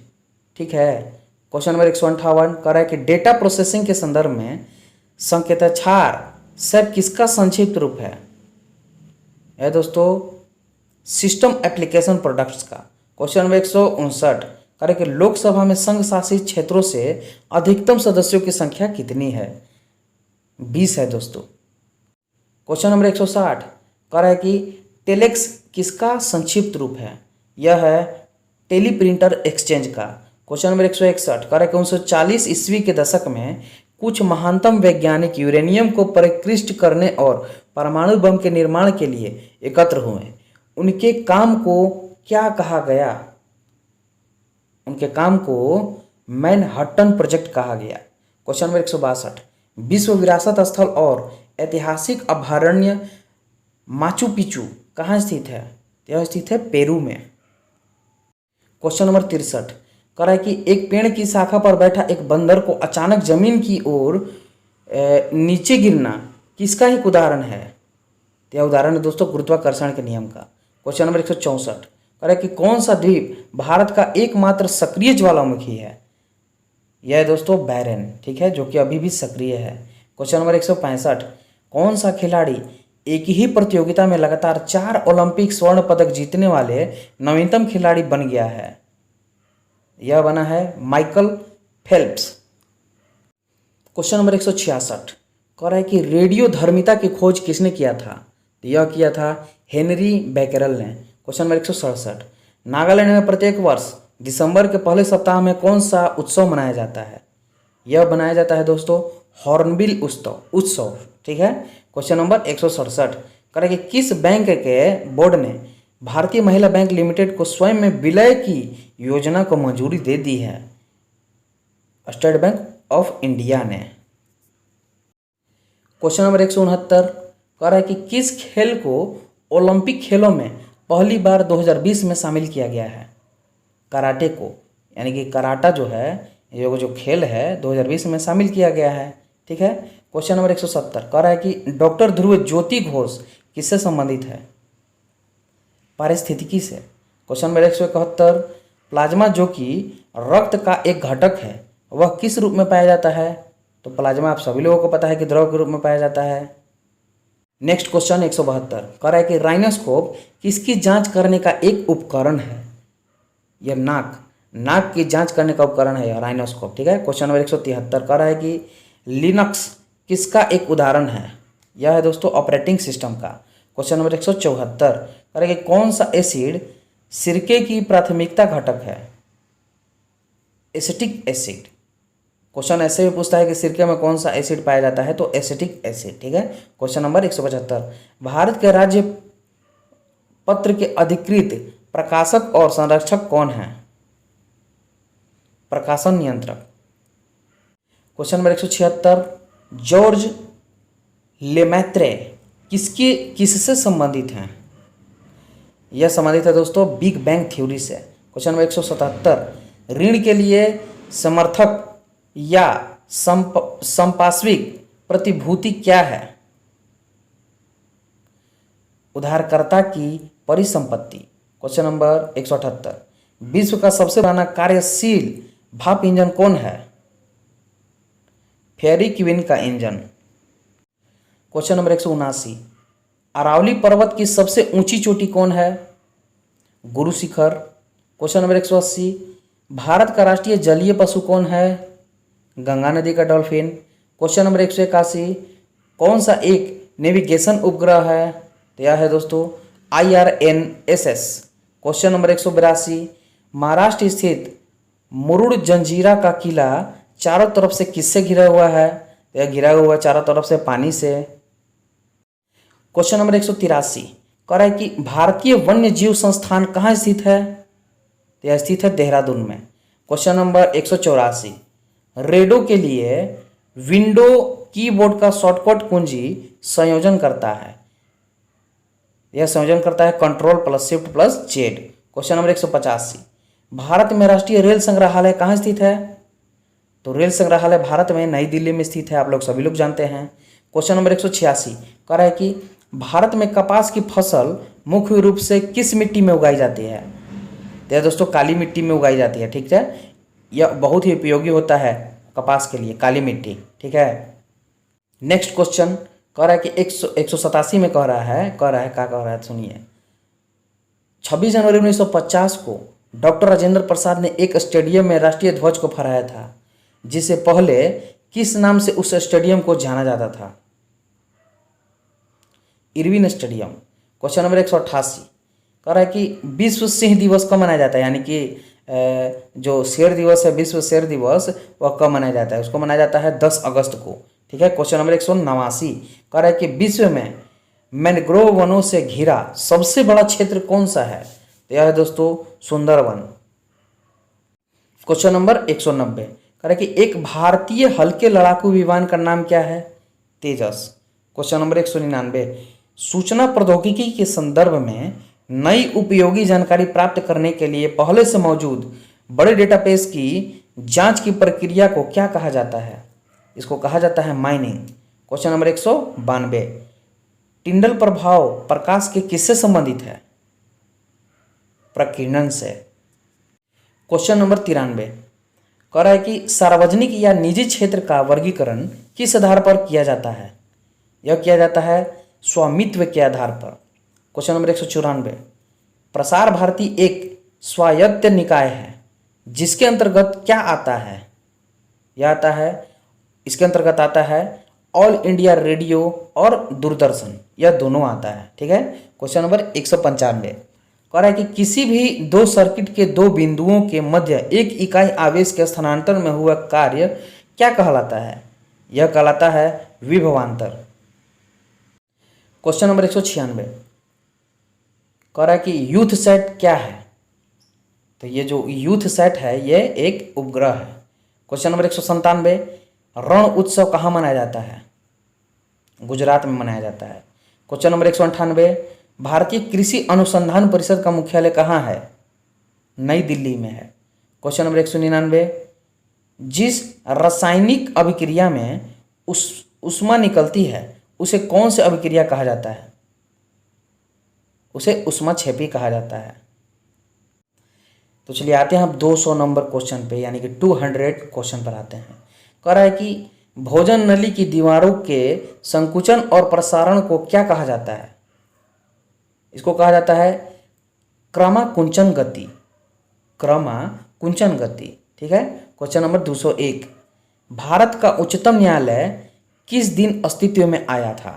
ठीक है। क्वेश्चन नंबर 158 कह रहा है कि डेटा प्रोसेसिंग के संदर्भ में संकेतक्षार सब किसका संक्षिप्त रूप है? यह दोस्तों सिस्टम एप्लीकेशन प्रोडक्ट्स का। क्वेश्चन नंबर 159 कह रहे कि लोकसभा में संघ शासित क्षेत्रों से अधिकतम सदस्यों की संख्या कितनी है? 20 है दोस्तों। क्वेश्चन नंबर 160 कह रहा है कि टेलेक्स किसका संक्षिप्त रूप है? यह है टेलीप्रिंटर एक्सचेंज का। क्वेश्चन नंबर 161 कह रहा है कि 1940 ईस्वी के दशक में कुछ महानतम वैज्ञानिक यूरेनियम को परिष्कृत करने और परमाणु बम के निर्माण के लिए एकत्र हुए। उनके काम को क्या कहा गया? उनके काम को मैनहट्टन प्रोजेक्ट कहा गया। क्वेश्चन नंबर 162 विश्व विरासत स्थल और ऐतिहासिक अभयारण्य माचू पिचू कहाँ स्थित है? यह स्थित है पेरू में। क्वेश्चन नंबर 63 कह रहा है कि एक पेड़ की शाखा पर बैठा एक बंदर को अचानक जमीन की ओर नीचे गिरना किसका एक उदाहरण है? यह उदाहरण है दोस्तों गुरुत्वाकर्षण के नियम का। क्वेश्चन नंबर 164 कह रहा है कि कौन सा द्वीप भारत का एकमात्र सक्रिय ज्वालामुखी है? यह है दोस्तों बैरन, ठीक है, जो कि अभी भी सक्रिय है। क्वेश्चन नंबर 165, कौन सा खिलाड़ी एक ही प्रतियोगिता में लगातार 4 ओलंपिक स्वर्ण पदक जीतने वाले नवीनतम खिलाड़ी बन गया है? यह बना है माइकल फेल्प्स। क्वेश्चन नंबर 166, कह रहा है कि रेडियोधर्मिता की खोज किसने किया था? तो यह किया था हेनरी बैकेरल ने। क्वेश्चन नंबर 167, नागालैंड में प्रत्येक वर्ष दिसंबर के पहले सप्ताह में कौन सा उत्सव मनाया जाता है? यह बनाया जाता है दोस्तों हॉर्नबिल उत्सव, ठीक है। क्वेश्चन नंबर 167, कह रहा है कि किस बैंक के बोर्ड ने भारतीय महिला बैंक लिमिटेड को स्वयं में विलय की योजना को मंजूरी दे दी है? स्टेट बैंक ऑफ इंडिया ने। क्वेश्चन नंबर 169, कह रहा है कि किस खेल को ओलंपिक खेलों में पहली बार 2020 में शामिल किया गया है? कराटे को, यानी कि कराटा जो है, ये जो खेल है 2020 में शामिल किया गया है, ठीक है। क्वेश्चन नंबर 170, कह रहा है कि डॉक्टर ध्रुव ज्योति घोष किससे संबंधित है? पारिस्थितिकी से। क्वेश्चन नंबर 171, प्लाज्मा जो कि रक्त का एक घटक है वह किस रूप में पाया जाता है? तो प्लाज्मा आप सभी लोगों को पता है कि द्रव के रूप में पाया जाता है। नेक्स्ट क्वेश्चन 172, कह रहा है कि राइनोस्कोप किसकी जांच करने का एक उपकरण है? यह नाक की जांच करने का उपकरण है यह राइनोस्कोप, ठीक है। क्वेश्चन नंबर 173, कह रहा है कि लिनक्स किसका एक उदाहरण है? यह है दोस्तों ऑपरेटिंग सिस्टम का। क्वेश्चन नंबर 174, कह रहा है कि कौन सा एसिड सिरके की प्राथमिकता घटक है? Acetic acid. क्वेश्चन ऐसे भी पूछता है कि सिरके में कौन सा एसिड पाया जाता है? तो एसिटिक एसिड, ठीक है। क्वेश्चन नंबर 175, भारत के राज्य पत्र के अधिकृत प्रकाशक और संरक्षक कौन है? प्रकाशन नियंत्रक। क्वेश्चन नंबर 176, जॉर्ज लेमैत्रे किससे संबंधित हैं? यह संबंधित है दोस्तों बिग बैंग थ्योरी से। क्वेश्चन नंबर 177, ऋण के लिए समर्थक या संपार्श्विक प्रतिभूति क्या है? उधारकर्ता की परिसंपत्ति। क्वेश्चन नंबर 178, विश्व का सबसे पुराना कार्यशील भाप इंजन कौन है? फेरी क्वीन का इंजन। क्वेश्चन नंबर 179, अरावली पर्वत की सबसे ऊंची चोटी कौन है? गुरु शिखर। क्वेश्चन नंबर 180, भारत का राष्ट्रीय जलीय पशु कौन है? गंगा नदी का डॉल्फिन। क्वेश्चन नंबर 181, कौन सा एक नेविगेशन उपग्रह है? तो यह है दोस्तों IRNSS। क्वेश्चन नंबर 182, महाराष्ट्र स्थित मुरुड जंजीरा का किला चारों तरफ से किससे घिरा हुआ है? तो यह घिरा हुआ है चारों तरफ से पानी से। क्वेश्चन नंबर 183, कह रहा है कि भारतीय वन्य जीव संस्थान कहाँ स्थित है? तो यह स्थित है देहरादून में। क्वेश्चन नंबर 184, रेडो के लिए विंडो कीबोर्ड का शॉर्टकट कुंजी संयोजन करता है? यह संयोजन करता है Ctrl+Shift+Z। क्वेश्चन नंबर 185, भारत में राष्ट्रीय रेल संग्रहालय कहाँ स्थित है? तो रेल संग्रहालय भारत में नई दिल्ली में स्थित है, आप लोग सभी लोग जानते हैं। क्वेश्चन नंबर 186, कह रहा है कि भारत में कपास की फसल मुख्य रूप से किस मिट्टी में उगाई जाती है? तो यह दोस्तों काली मिट्टी में उगाई जाती है, ठीक है। यह बहुत ही उपयोगी होता है कपास के लिए, काली मिट्टी, ठीक है। नेक्स्ट क्वेश्चन कह रहा है कि 187 में कह रहा है क्या कह रहा है सुनिए। 26 जनवरी 1950 को डॉक्टर राजेंद्र प्रसाद ने एक स्टेडियम में राष्ट्रीय ध्वज को फहराया था, जिसे पहले किस नाम से उस स्टेडियम को जाना जाता था? Irwin stadium. क्वेश्चन नंबर 188, कह रहा है कि विश्व सिंह दिवस कब मनाया जाता है? यानी कि जो शेर दिवस है, विश्व शेर दिवस, वह कब मनाया जाता है? उसको मनाया जाता है 10 अगस्त को, ठीक है। क्वेश्चन नंबर 189, कह रहा है कि विश्व में मैनग्रोव वनों से घिरा सबसे बड़ा क्षेत्र कौन सा है? तो यह है दोस्तों सुंदरवन। क्वेश्चन नंबर 190, कह रहा है कि एक भारतीय हल्के लड़ाकू विमान का नाम क्या है? तेजस। क्वेश्चन नंबर 199, सूचना प्रौद्योगिकी के संदर्भ में नई उपयोगी जानकारी प्राप्त करने के लिए पहले से मौजूद बड़े डेटाबेस की जांच की प्रक्रिया को क्या कहा जाता है? इसको कहा जाता है माइनिंग। क्वेश्चन नंबर 192, टिंडल प्रभाव प्रकाश के किससे संबंधित है? प्रकीर्णन से। क्वेश्चन नंबर 93 कह रहा है कि सार्वजनिक या निजी क्षेत्र का वर्गीकरण किस आधार पर किया जाता है? यह किया जाता है स्वामित्व के आधार पर। क्वेश्चन नंबर 194 प्रसार भारती एक स्वायत्त निकाय है जिसके अंतर्गत क्या आता है? यह आता है, इसके अंतर्गत आता है ऑल इंडिया रेडियो और दूरदर्शन, यह दोनों आता है। ठीक है। क्वेश्चन नंबर 195 कह रहा है कि किसी भी दो सर्किट के दो बिंदुओं के मध्य एक इकाई आवेश के स्थानांतरण में हुआ कार्य क्या कहलाता है? यह कहलाता है विभवांतर। क्वेश्चन नंबर 196 कह रहा है कि यूथ सेट क्या है? तो ये जो यूथ सेट है ये एक उपग्रह है। क्वेश्चन नंबर 197 रण उत्सव कहाँ मनाया जाता है? गुजरात में मनाया जाता है। क्वेश्चन नंबर 198 भारतीय कृषि अनुसंधान परिषद का मुख्यालय कहाँ है? नई दिल्ली में है। क्वेश्चन नंबर 199 जिस रासायनिक अभिक्रिया में ऊष्मा निकलती है उसे कौन सी अभिक्रिया कहा जाता है? उसे ऊष्माक्षेपी कहा जाता है। तो चलिए आते हैं अब 200 नंबर क्वेश्चन पे, यानी कि 200 क्वेश्चन पर आते हैं। कह रहा है कि भोजन नली की दीवारों के संकुचन और प्रसारण को क्या कहा जाता है? इसको कहा जाता है क्रमाकुंचन गति। क्रमाकुंचन गति। ठीक है। क्वेश्चन नंबर 201 भारत का उच्चतम न्यायालय किस दिन अस्तित्व में आया था?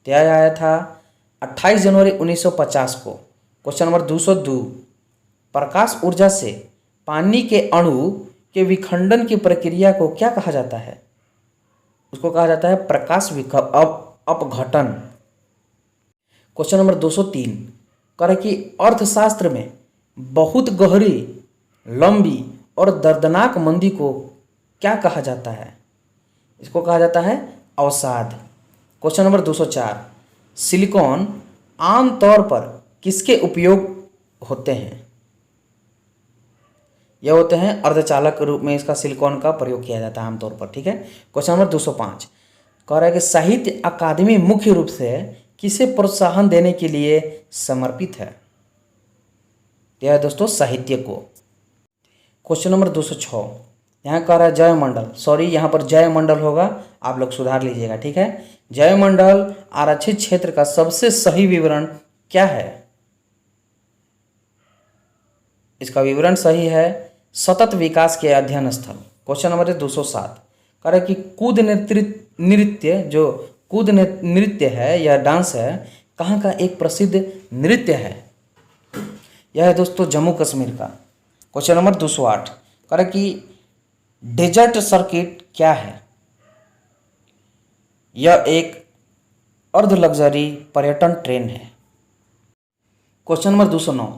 तो यह आया था 28 जनवरी 1950 को। क्वेश्चन नंबर 202 प्रकाश ऊर्जा से पानी के अणु के विखंडन की प्रक्रिया को क्या कहा जाता है? उसको कहा जाता है प्रकाश अपघटन। क्वेश्चन नंबर 203 कह रहा है कि अर्थशास्त्र में बहुत गहरी, लंबी और दर्दनाक मंदी को क्या कहा जाता है? इसको कहा जाता है अवसाद। क्वेश्चन नंबर 204 सिलिकॉन आमतौर पर किसके उपयोग होते हैं? यह होते हैं अर्धचालक के रूप में इसका सिलिकॉन का प्रयोग किया जाता है आमतौर पर। ठीक है। क्वेश्चन नंबर 205 कह रहा है कि साहित्य अकादमी मुख्य रूप से किसे प्रोत्साहन देने के लिए समर्पित है? यह है दोस्तों साहित्य को। क्वेश्चन नंबर 206 यहाँ कह रहा है जयमंडल, सॉरी यहाँ पर जयमंडल होगा, आप लोग सुधार लीजिएगा। ठीक है। जयमंडल आरक्षित क्षेत्र का सबसे सही विवरण क्या है? इसका विवरण सही है सतत विकास के अध्ययन स्थल। क्वेश्चन नंबर 207 कह रहा है कि कूद नृत्य, जो कूद नृत्य है या डांस है, कहाँ का एक प्रसिद्ध नृत्य है? यह है दोस्तों जम्मू कश्मीर का। क्वेश्चन नंबर 208 कह रहा है कि डेजर्ट सर्किट क्या है? यह एक अर्ध लग्जरी पर्यटन ट्रेन है। क्वेश्चन नंबर 209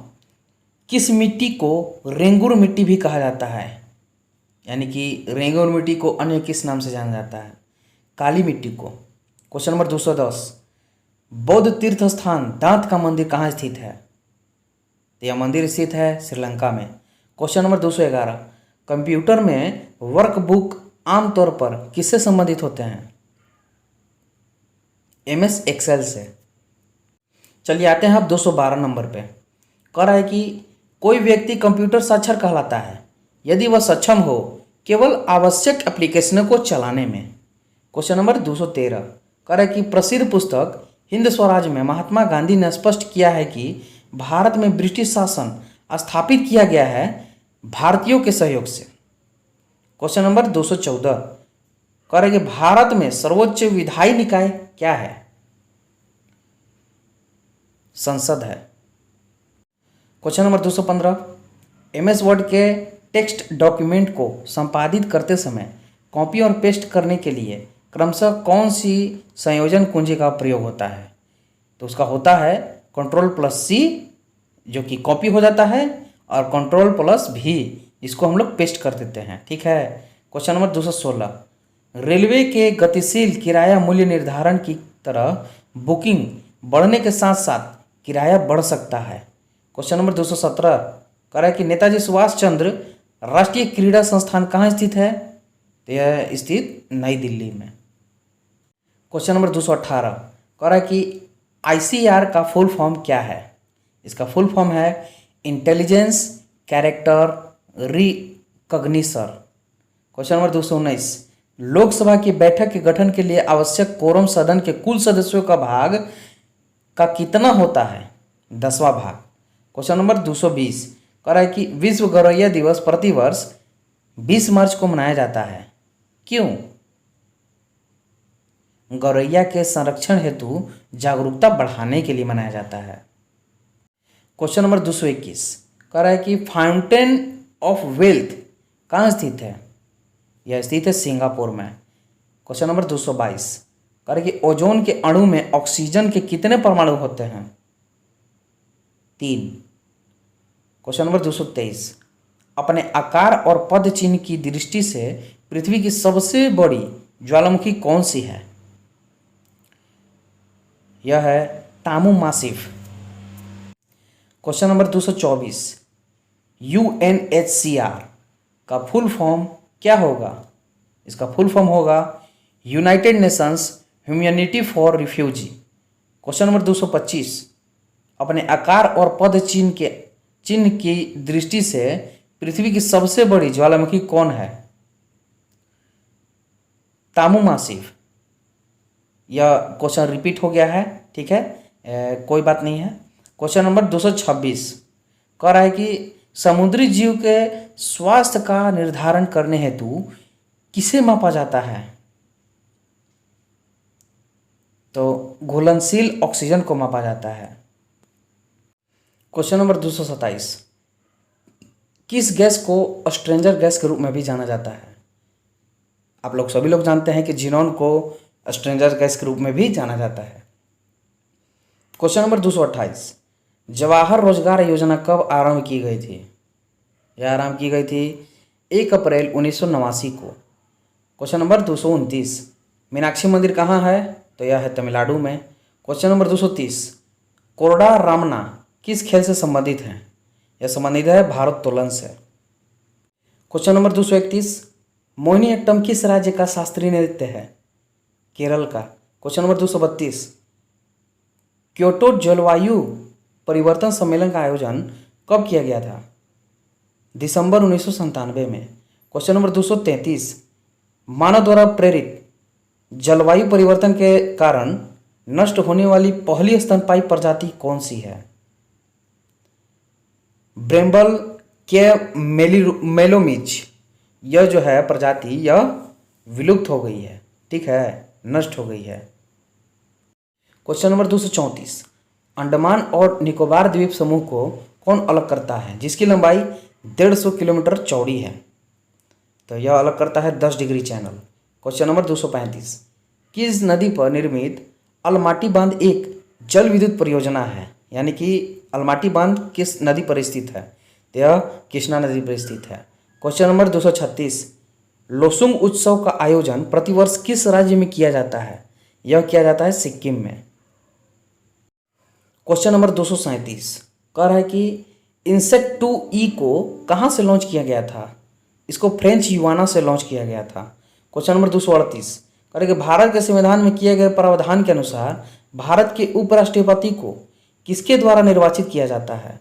किस मिट्टी को रेंगुर मिट्टी भी कहा जाता है? यानी कि रेंगुर मिट्टी को अन्य किस नाम से जाना जाता है? काली मिट्टी को। क्वेश्चन नंबर 210 बौद्ध तीर्थ स्थान दांत का मंदिर कहाँ स्थित है? तो यह मंदिर स्थित है श्रीलंका में। क्वेश्चन नंबर 211 कंप्यूटर में वर्कबुक आमतौर पर किससे संबंधित होते हैं? MS एक्सेल से। चलिए आते हैं अब 212 नंबर पे। कह रहा है कि कोई व्यक्ति कंप्यूटर साक्षर कहलाता है यदि वह सक्षम हो केवल आवश्यक एप्लीकेशनों को चलाने में। क्वेश्चन नंबर 213 कह रहा है कि प्रसिद्ध पुस्तक हिंद स्वराज में महात्मा गांधी ने स्पष्ट किया है कि भारत में ब्रिटिश शासन स्थापित किया गया है भारतीयों के सहयोग से। क्वेश्चन नंबर 214 कह रहा है कि भारत में सर्वोच्च विधायी निकाय क्या है? संसद है। क्वेश्चन नंबर 215 MS वर्ड के टेक्स्ट डॉक्यूमेंट को संपादित करते समय कॉपी और पेस्ट करने के लिए क्रमशः कौन सी संयोजन कुंजी का प्रयोग होता है? तो उसका होता है Ctrl+C जो कि कॉपी हो जाता है, और Ctrl+V इसको हम लोग पेस्ट कर देते हैं। ठीक है। क्वेश्चन नंबर 216 रेलवे के गतिशील किराया मूल्य निर्धारण की तरह बुकिंग बढ़ने के साथ साथ किराया बढ़ सकता है। क्वेश्चन नंबर 217 कह रहा है कि नेताजी सुभाष चंद्र राष्ट्रीय क्रीड़ा संस्थान कहाँ स्थित है? तो यह स्थित नई दिल्ली में। क्वेश्चन नंबर 218 कह रहा है कि ICR का फुल फॉर्म क्या है? इसका फुल फॉर्म है intelligence character recognition. Question number 219, Lok Sabha की बैठक के गठन के लिए आवश्यक कोरम सदन के कुल सदस्यों का भाग का कितना होता है? 10वां भाग। क्वेश्चन नंबर 220 कह रहा है कि विश्व गौरैया दिवस प्रतिवर्ष 20 मार्च को मनाया जाता है, क्यों? गौरैया के संरक्षण हेतु जागरूकता बढ़ाने के लिए मनाया जाता है। क्वेश्चन नंबर 221 कह रहा है कि फाउंटेन ऑफ वेल्थ कहाँ स्थित है? यह स्थित है सिंगापुर में। क्वेश्चन नंबर 222 कह रहा है कि ओजोन के अणु में ऑक्सीजन के कितने परमाणु होते हैं? 3। क्वेश्चन नंबर 223 अपने आकार और पद चिन्ह की दृष्टि से पृथ्वी की सबसे बड़ी ज्वालामुखी कौन सी है? यह है टामू मासिफ। क्वेश्चन नंबर 224 UNHCR का फुल फॉर्म क्या होगा? इसका फुल फॉर्म होगा United Nations humanity for refugee. Question number 225 अपने आकार और पद चिन्ह की दृष्टि से पृथ्वी की सबसे बड़ी ज्वालामुखी कौन है? टामू मासिफ। यह क्वेश्चन रिपीट हो गया है, ठीक है, कोई बात नहीं है। क्वेश्चन नंबर 226 कह रहा है कि समुद्री जीव के स्वास्थ्य का निर्धारण करने हेतु किसे मापा जाता है? तो घुलनशील ऑक्सीजन को मापा जाता है। क्वेश्चन नंबर 227 किस गैस को स्ट्रेंजर गैस के रूप में भी जाना जाता है? आप लोग सभी लोग जानते हैं कि जीनॉन को स्ट्रेंजर गैस के रूप में भी जाना जाता है। क्वेश्चन नंबर 228 जवाहर रोजगार योजना कब आरंभ की गई थी? यह आरंभ की गई थी 1 अप्रैल 1989 को। क्वेश्चन नंबर 229 मीनाक्षी मंदिर कहाँ है? तो यह है तमिलनाडु में। क्वेश्चन नंबर 230 कोरडा रामना किस खेल से संबंधित है? यह संबंधित है भारोत्तोलन से। क्वेश्चन नंबर 231 मोहिनीअट्टम किस राज्य का शास्त्रीय नृत्य है? केरल का। क्वेश्चन नंबर 232 क्योटो जलवायु परिवर्तन सम्मेलन का आयोजन कब किया गया था? दिसंबर 1997 में। क्वेश्चन नंबर 233 मानव द्वारा प्रेरित जलवायु परिवर्तन के कारण नष्ट होने वाली पहली स्तनपायी प्रजाति कौन सी है? ब्रेम्बल के मेलोमिच। यह जो है प्रजाति यह विलुप्त हो गई है, ठीक है, नष्ट हो गई है। क्वेश्चन नंबर 234 अंडमान और निकोबार द्वीप समूह को कौन अलग करता है जिसकी लंबाई 150 किलोमीटर चौड़ी है? तो यह अलग करता है 10 डिग्री चैनल। क्वेश्चन नंबर 235 किस नदी पर निर्मित अलमाटी बांध एक जल विद्युत परियोजना है? यानी कि अलमाटी बांध किस नदी पर स्थित है? तो यह कृष्णा नदी पर स्थित है। क्वेश्चन नंबर 236 लोसुंग उत्सव का आयोजन प्रतिवर्ष किस राज्य में किया जाता है? यह किया जाता है सिक्किम में। क्वेश्चन नंबर 237 कह रहा है कि इंसेक्ट 2E को कहाँ से लॉन्च किया गया था? इसको फ्रेंच युवाना से लॉन्च किया गया था। क्वेश्चन नंबर 238 कह रहा है कि भारत के संविधान में किए गए प्रावधान के अनुसार भारत के उपराष्ट्रपति को किसके द्वारा निर्वाचित किया जाता है?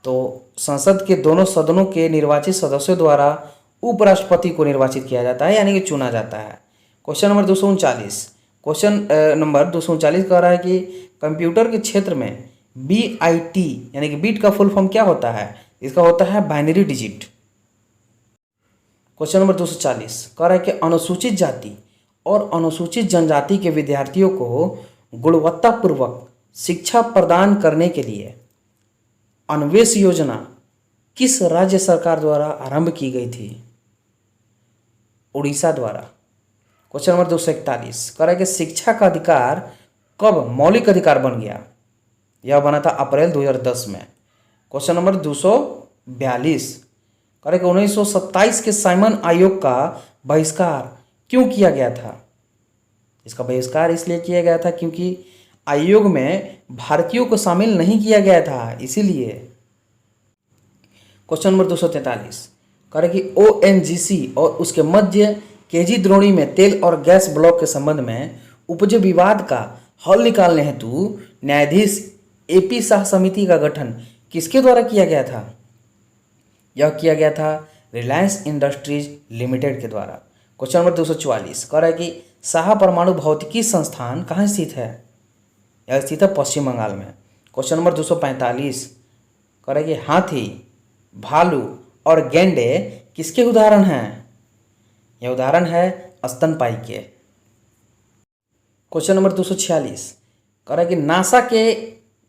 तो संसद के दोनों सदनों के निर्वाचित सदस्यों द्वारा उपराष्ट्रपति को निर्वाचित किया जाता है, यानी कि चुना जाता है। क्वेश्चन नंबर 239 कह रहा है कि कंप्यूटर के क्षेत्र में BIT यानी कि बीट का फुल फॉर्म क्या होता है? इसका होता है बाइनरी डिजिट। क्वेश्चन नंबर 240 कह रहा है कि अनुसूचित जाति और अनुसूचित जनजाति के विद्यार्थियों को गुणवत्तापूर्वक शिक्षा प्रदान करने के लिए अन्वेष योजना किस राज्य सरकार द्वारा आरंभ की गई थी? उड़ीसा द्वारा। क्वेश्चन नंबर 241 कह रहा है कि शिक्षा का अधिकार कब मौलिक अधिकार बन गया? यह बना था अप्रैल 2010 में। क्वेश्चन नंबर 242 कह रहा है कि 1927 के साइमन आयोग का बहिष्कार क्यों किया गया था? इसका बहिष्कार इसलिए किया गया था क्योंकि आयोग में भारतीयों को शामिल नहीं किया गया था, इसीलिए। क्वेश्चन नंबर 243 कह रहा है कि ONGC और उसके मध्य केजी द्रोणी में तेल और गैस ब्लॉक के संबंध में उपजे विवाद का हल निकालने हेतु न्यायाधीश एपी शाह समिति का गठन किसके द्वारा किया गया था? यह किया गया था रिलायंस इंडस्ट्रीज लिमिटेड के द्वारा। क्वेश्चन नंबर 244 कह रहा है कि शाह परमाणु भौतिकी संस्थान कहाँ स्थित है? यह स्थित है पश्चिम बंगाल में। क्वेश्चन नंबर 245 कह रहा है कि हाथी, भालू और गैंडे किसके उदाहरण हैं? यह उदाहरण है स्तनपायी के। क्वेश्चन नंबर 246 कह रहा है कि नासा के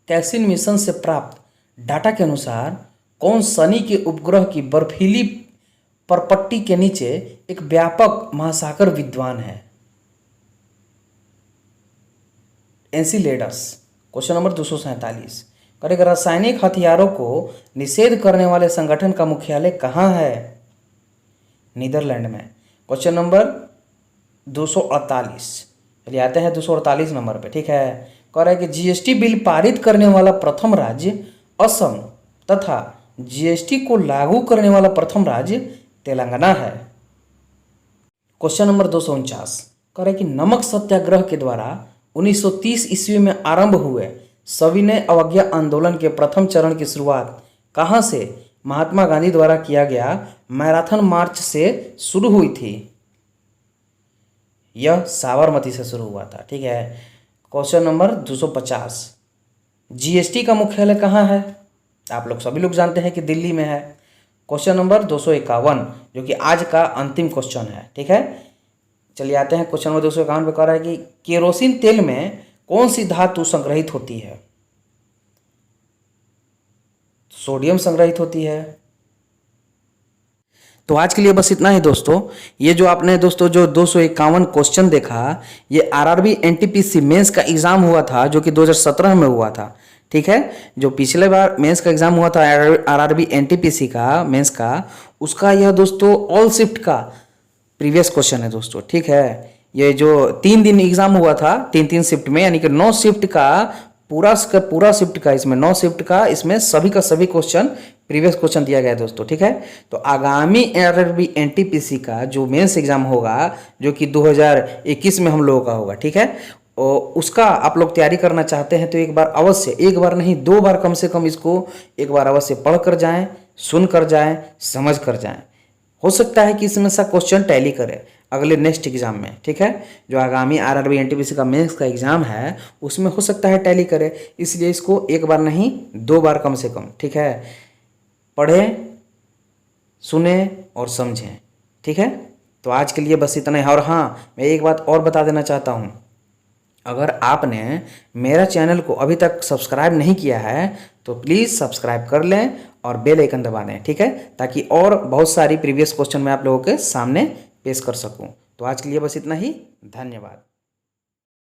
कैसिन मिशन से प्राप्त डाटा के अनुसार कौन शनि के उपग्रह की बर्फीली परपट्टी के नीचे एक व्यापक महासागर विद्वान है? एनसीलेडस। क्वेश्चन नंबर 247 करेगा रासायनिक हथियारों को निषेध करने वाले संगठन का मुख्यालय कहाँ है? नीदरलैंड में। क्वेश्चन नंबर 248 चलिए आते हैं 248 नंबर पे, ठीक है। कह रहा है कि जीएसटी बिल पारित करने वाला प्रथम राज्य असम तथा जीएसटी को लागू करने वाला प्रथम राज्य तेलंगाना है। क्वेश्चन नंबर 249 कह रहा है कि नमक सत्याग्रह के द्वारा 1930 ईस्वी में आरंभ हुए सविनय अवज्ञा आंदोलन के प्रथम चरण की शुरुआत कहाँ से महात्मा गांधी द्वारा किया गया मैराथन मार्च से शुरू हुई थी? यह साबरमती से शुरू हुआ था, ठीक है। क्वेश्चन नंबर 250 जीएसटी का मुख्यालय कहाँ है? आप लोग सभी लोग जानते हैं कि दिल्ली में है। क्वेश्चन नंबर 251 जो कि आज का अंतिम क्वेश्चन है, ठीक है। चलिए आते हैं क्वेश्चन नंबर 251 पे। कह रहा है कि केरोसिन तेल में कौन सी धातु संग्रहित होती है? सोडियम संग्रहित होती है। तो आज के लिए बस इतना ही दोस्तों। ये जो आपने दोस्तों जो 251 क्वेश्चन देखा, ये आरआरबी एनटीपीसी मेंस का एग्जाम हुआ था जो कि 2017 में हुआ था, ठीक है। जो पिछले बार मेंस का एग्जाम हुआ था आरआरबी एनटीपीसी का मेंस का, उसका यह दोस्तों ऑल शिफ्ट का प्रीवियस क्वेश्चन है दोस्तों, ठीक है। ये जो 3 दिन एग्जाम हुआ था 3 शिफ्ट में, यानी कि 9 शिफ्ट का पूरा शिफ्ट का, इसमें 9 शिफ्ट का, इसमें सभी का सभी क्वेश्चन प्रीवियस क्वेश्चन दिया गया है दोस्तों, ठीक है। तो आगामी आरआरबी एनटीपीसी का जो मेंस एग्जाम होगा जो कि 2021 में हम लोगों का होगा, ठीक है, और उसका आप लोग तैयारी करना चाहते हैं तो एक बार अवश्य, एक बार नहीं 2 बार कम से कम इसको एक बार अवश्य पढ़ कर जाएं, सुन कर जाएं, समझ कर जाएं। हो सकता है कि इसमें सा क्वेश्चन टैली करे अगले नेक्स्ट एग्जाम में, ठीक है। जो आगामी आरआरबी एनटीपीसी का मेंस का एग्जाम है उसमें हो सकता है टैली करे, इसलिए इसको एक बार नहीं 2 बार कम से कम, ठीक है, पढ़ें, सुने और समझें, ठीक है। तो आज के लिए बस इतना ही। और हाँ, मैं एक बात और बता देना चाहता हूँ, अगर आपने मेरा चैनल को अभी तक सब्सक्राइब नहीं किया है तो प्लीज़ सब्सक्राइब कर लें और बेल आइकन दबा दें, ठीक है, ताकि और बहुत सारी प्रीवियस क्वेश्चन मैं आप लोगों के सामने पेश कर सकूं। तो आज के लिए बस इतना ही। धन्यवाद।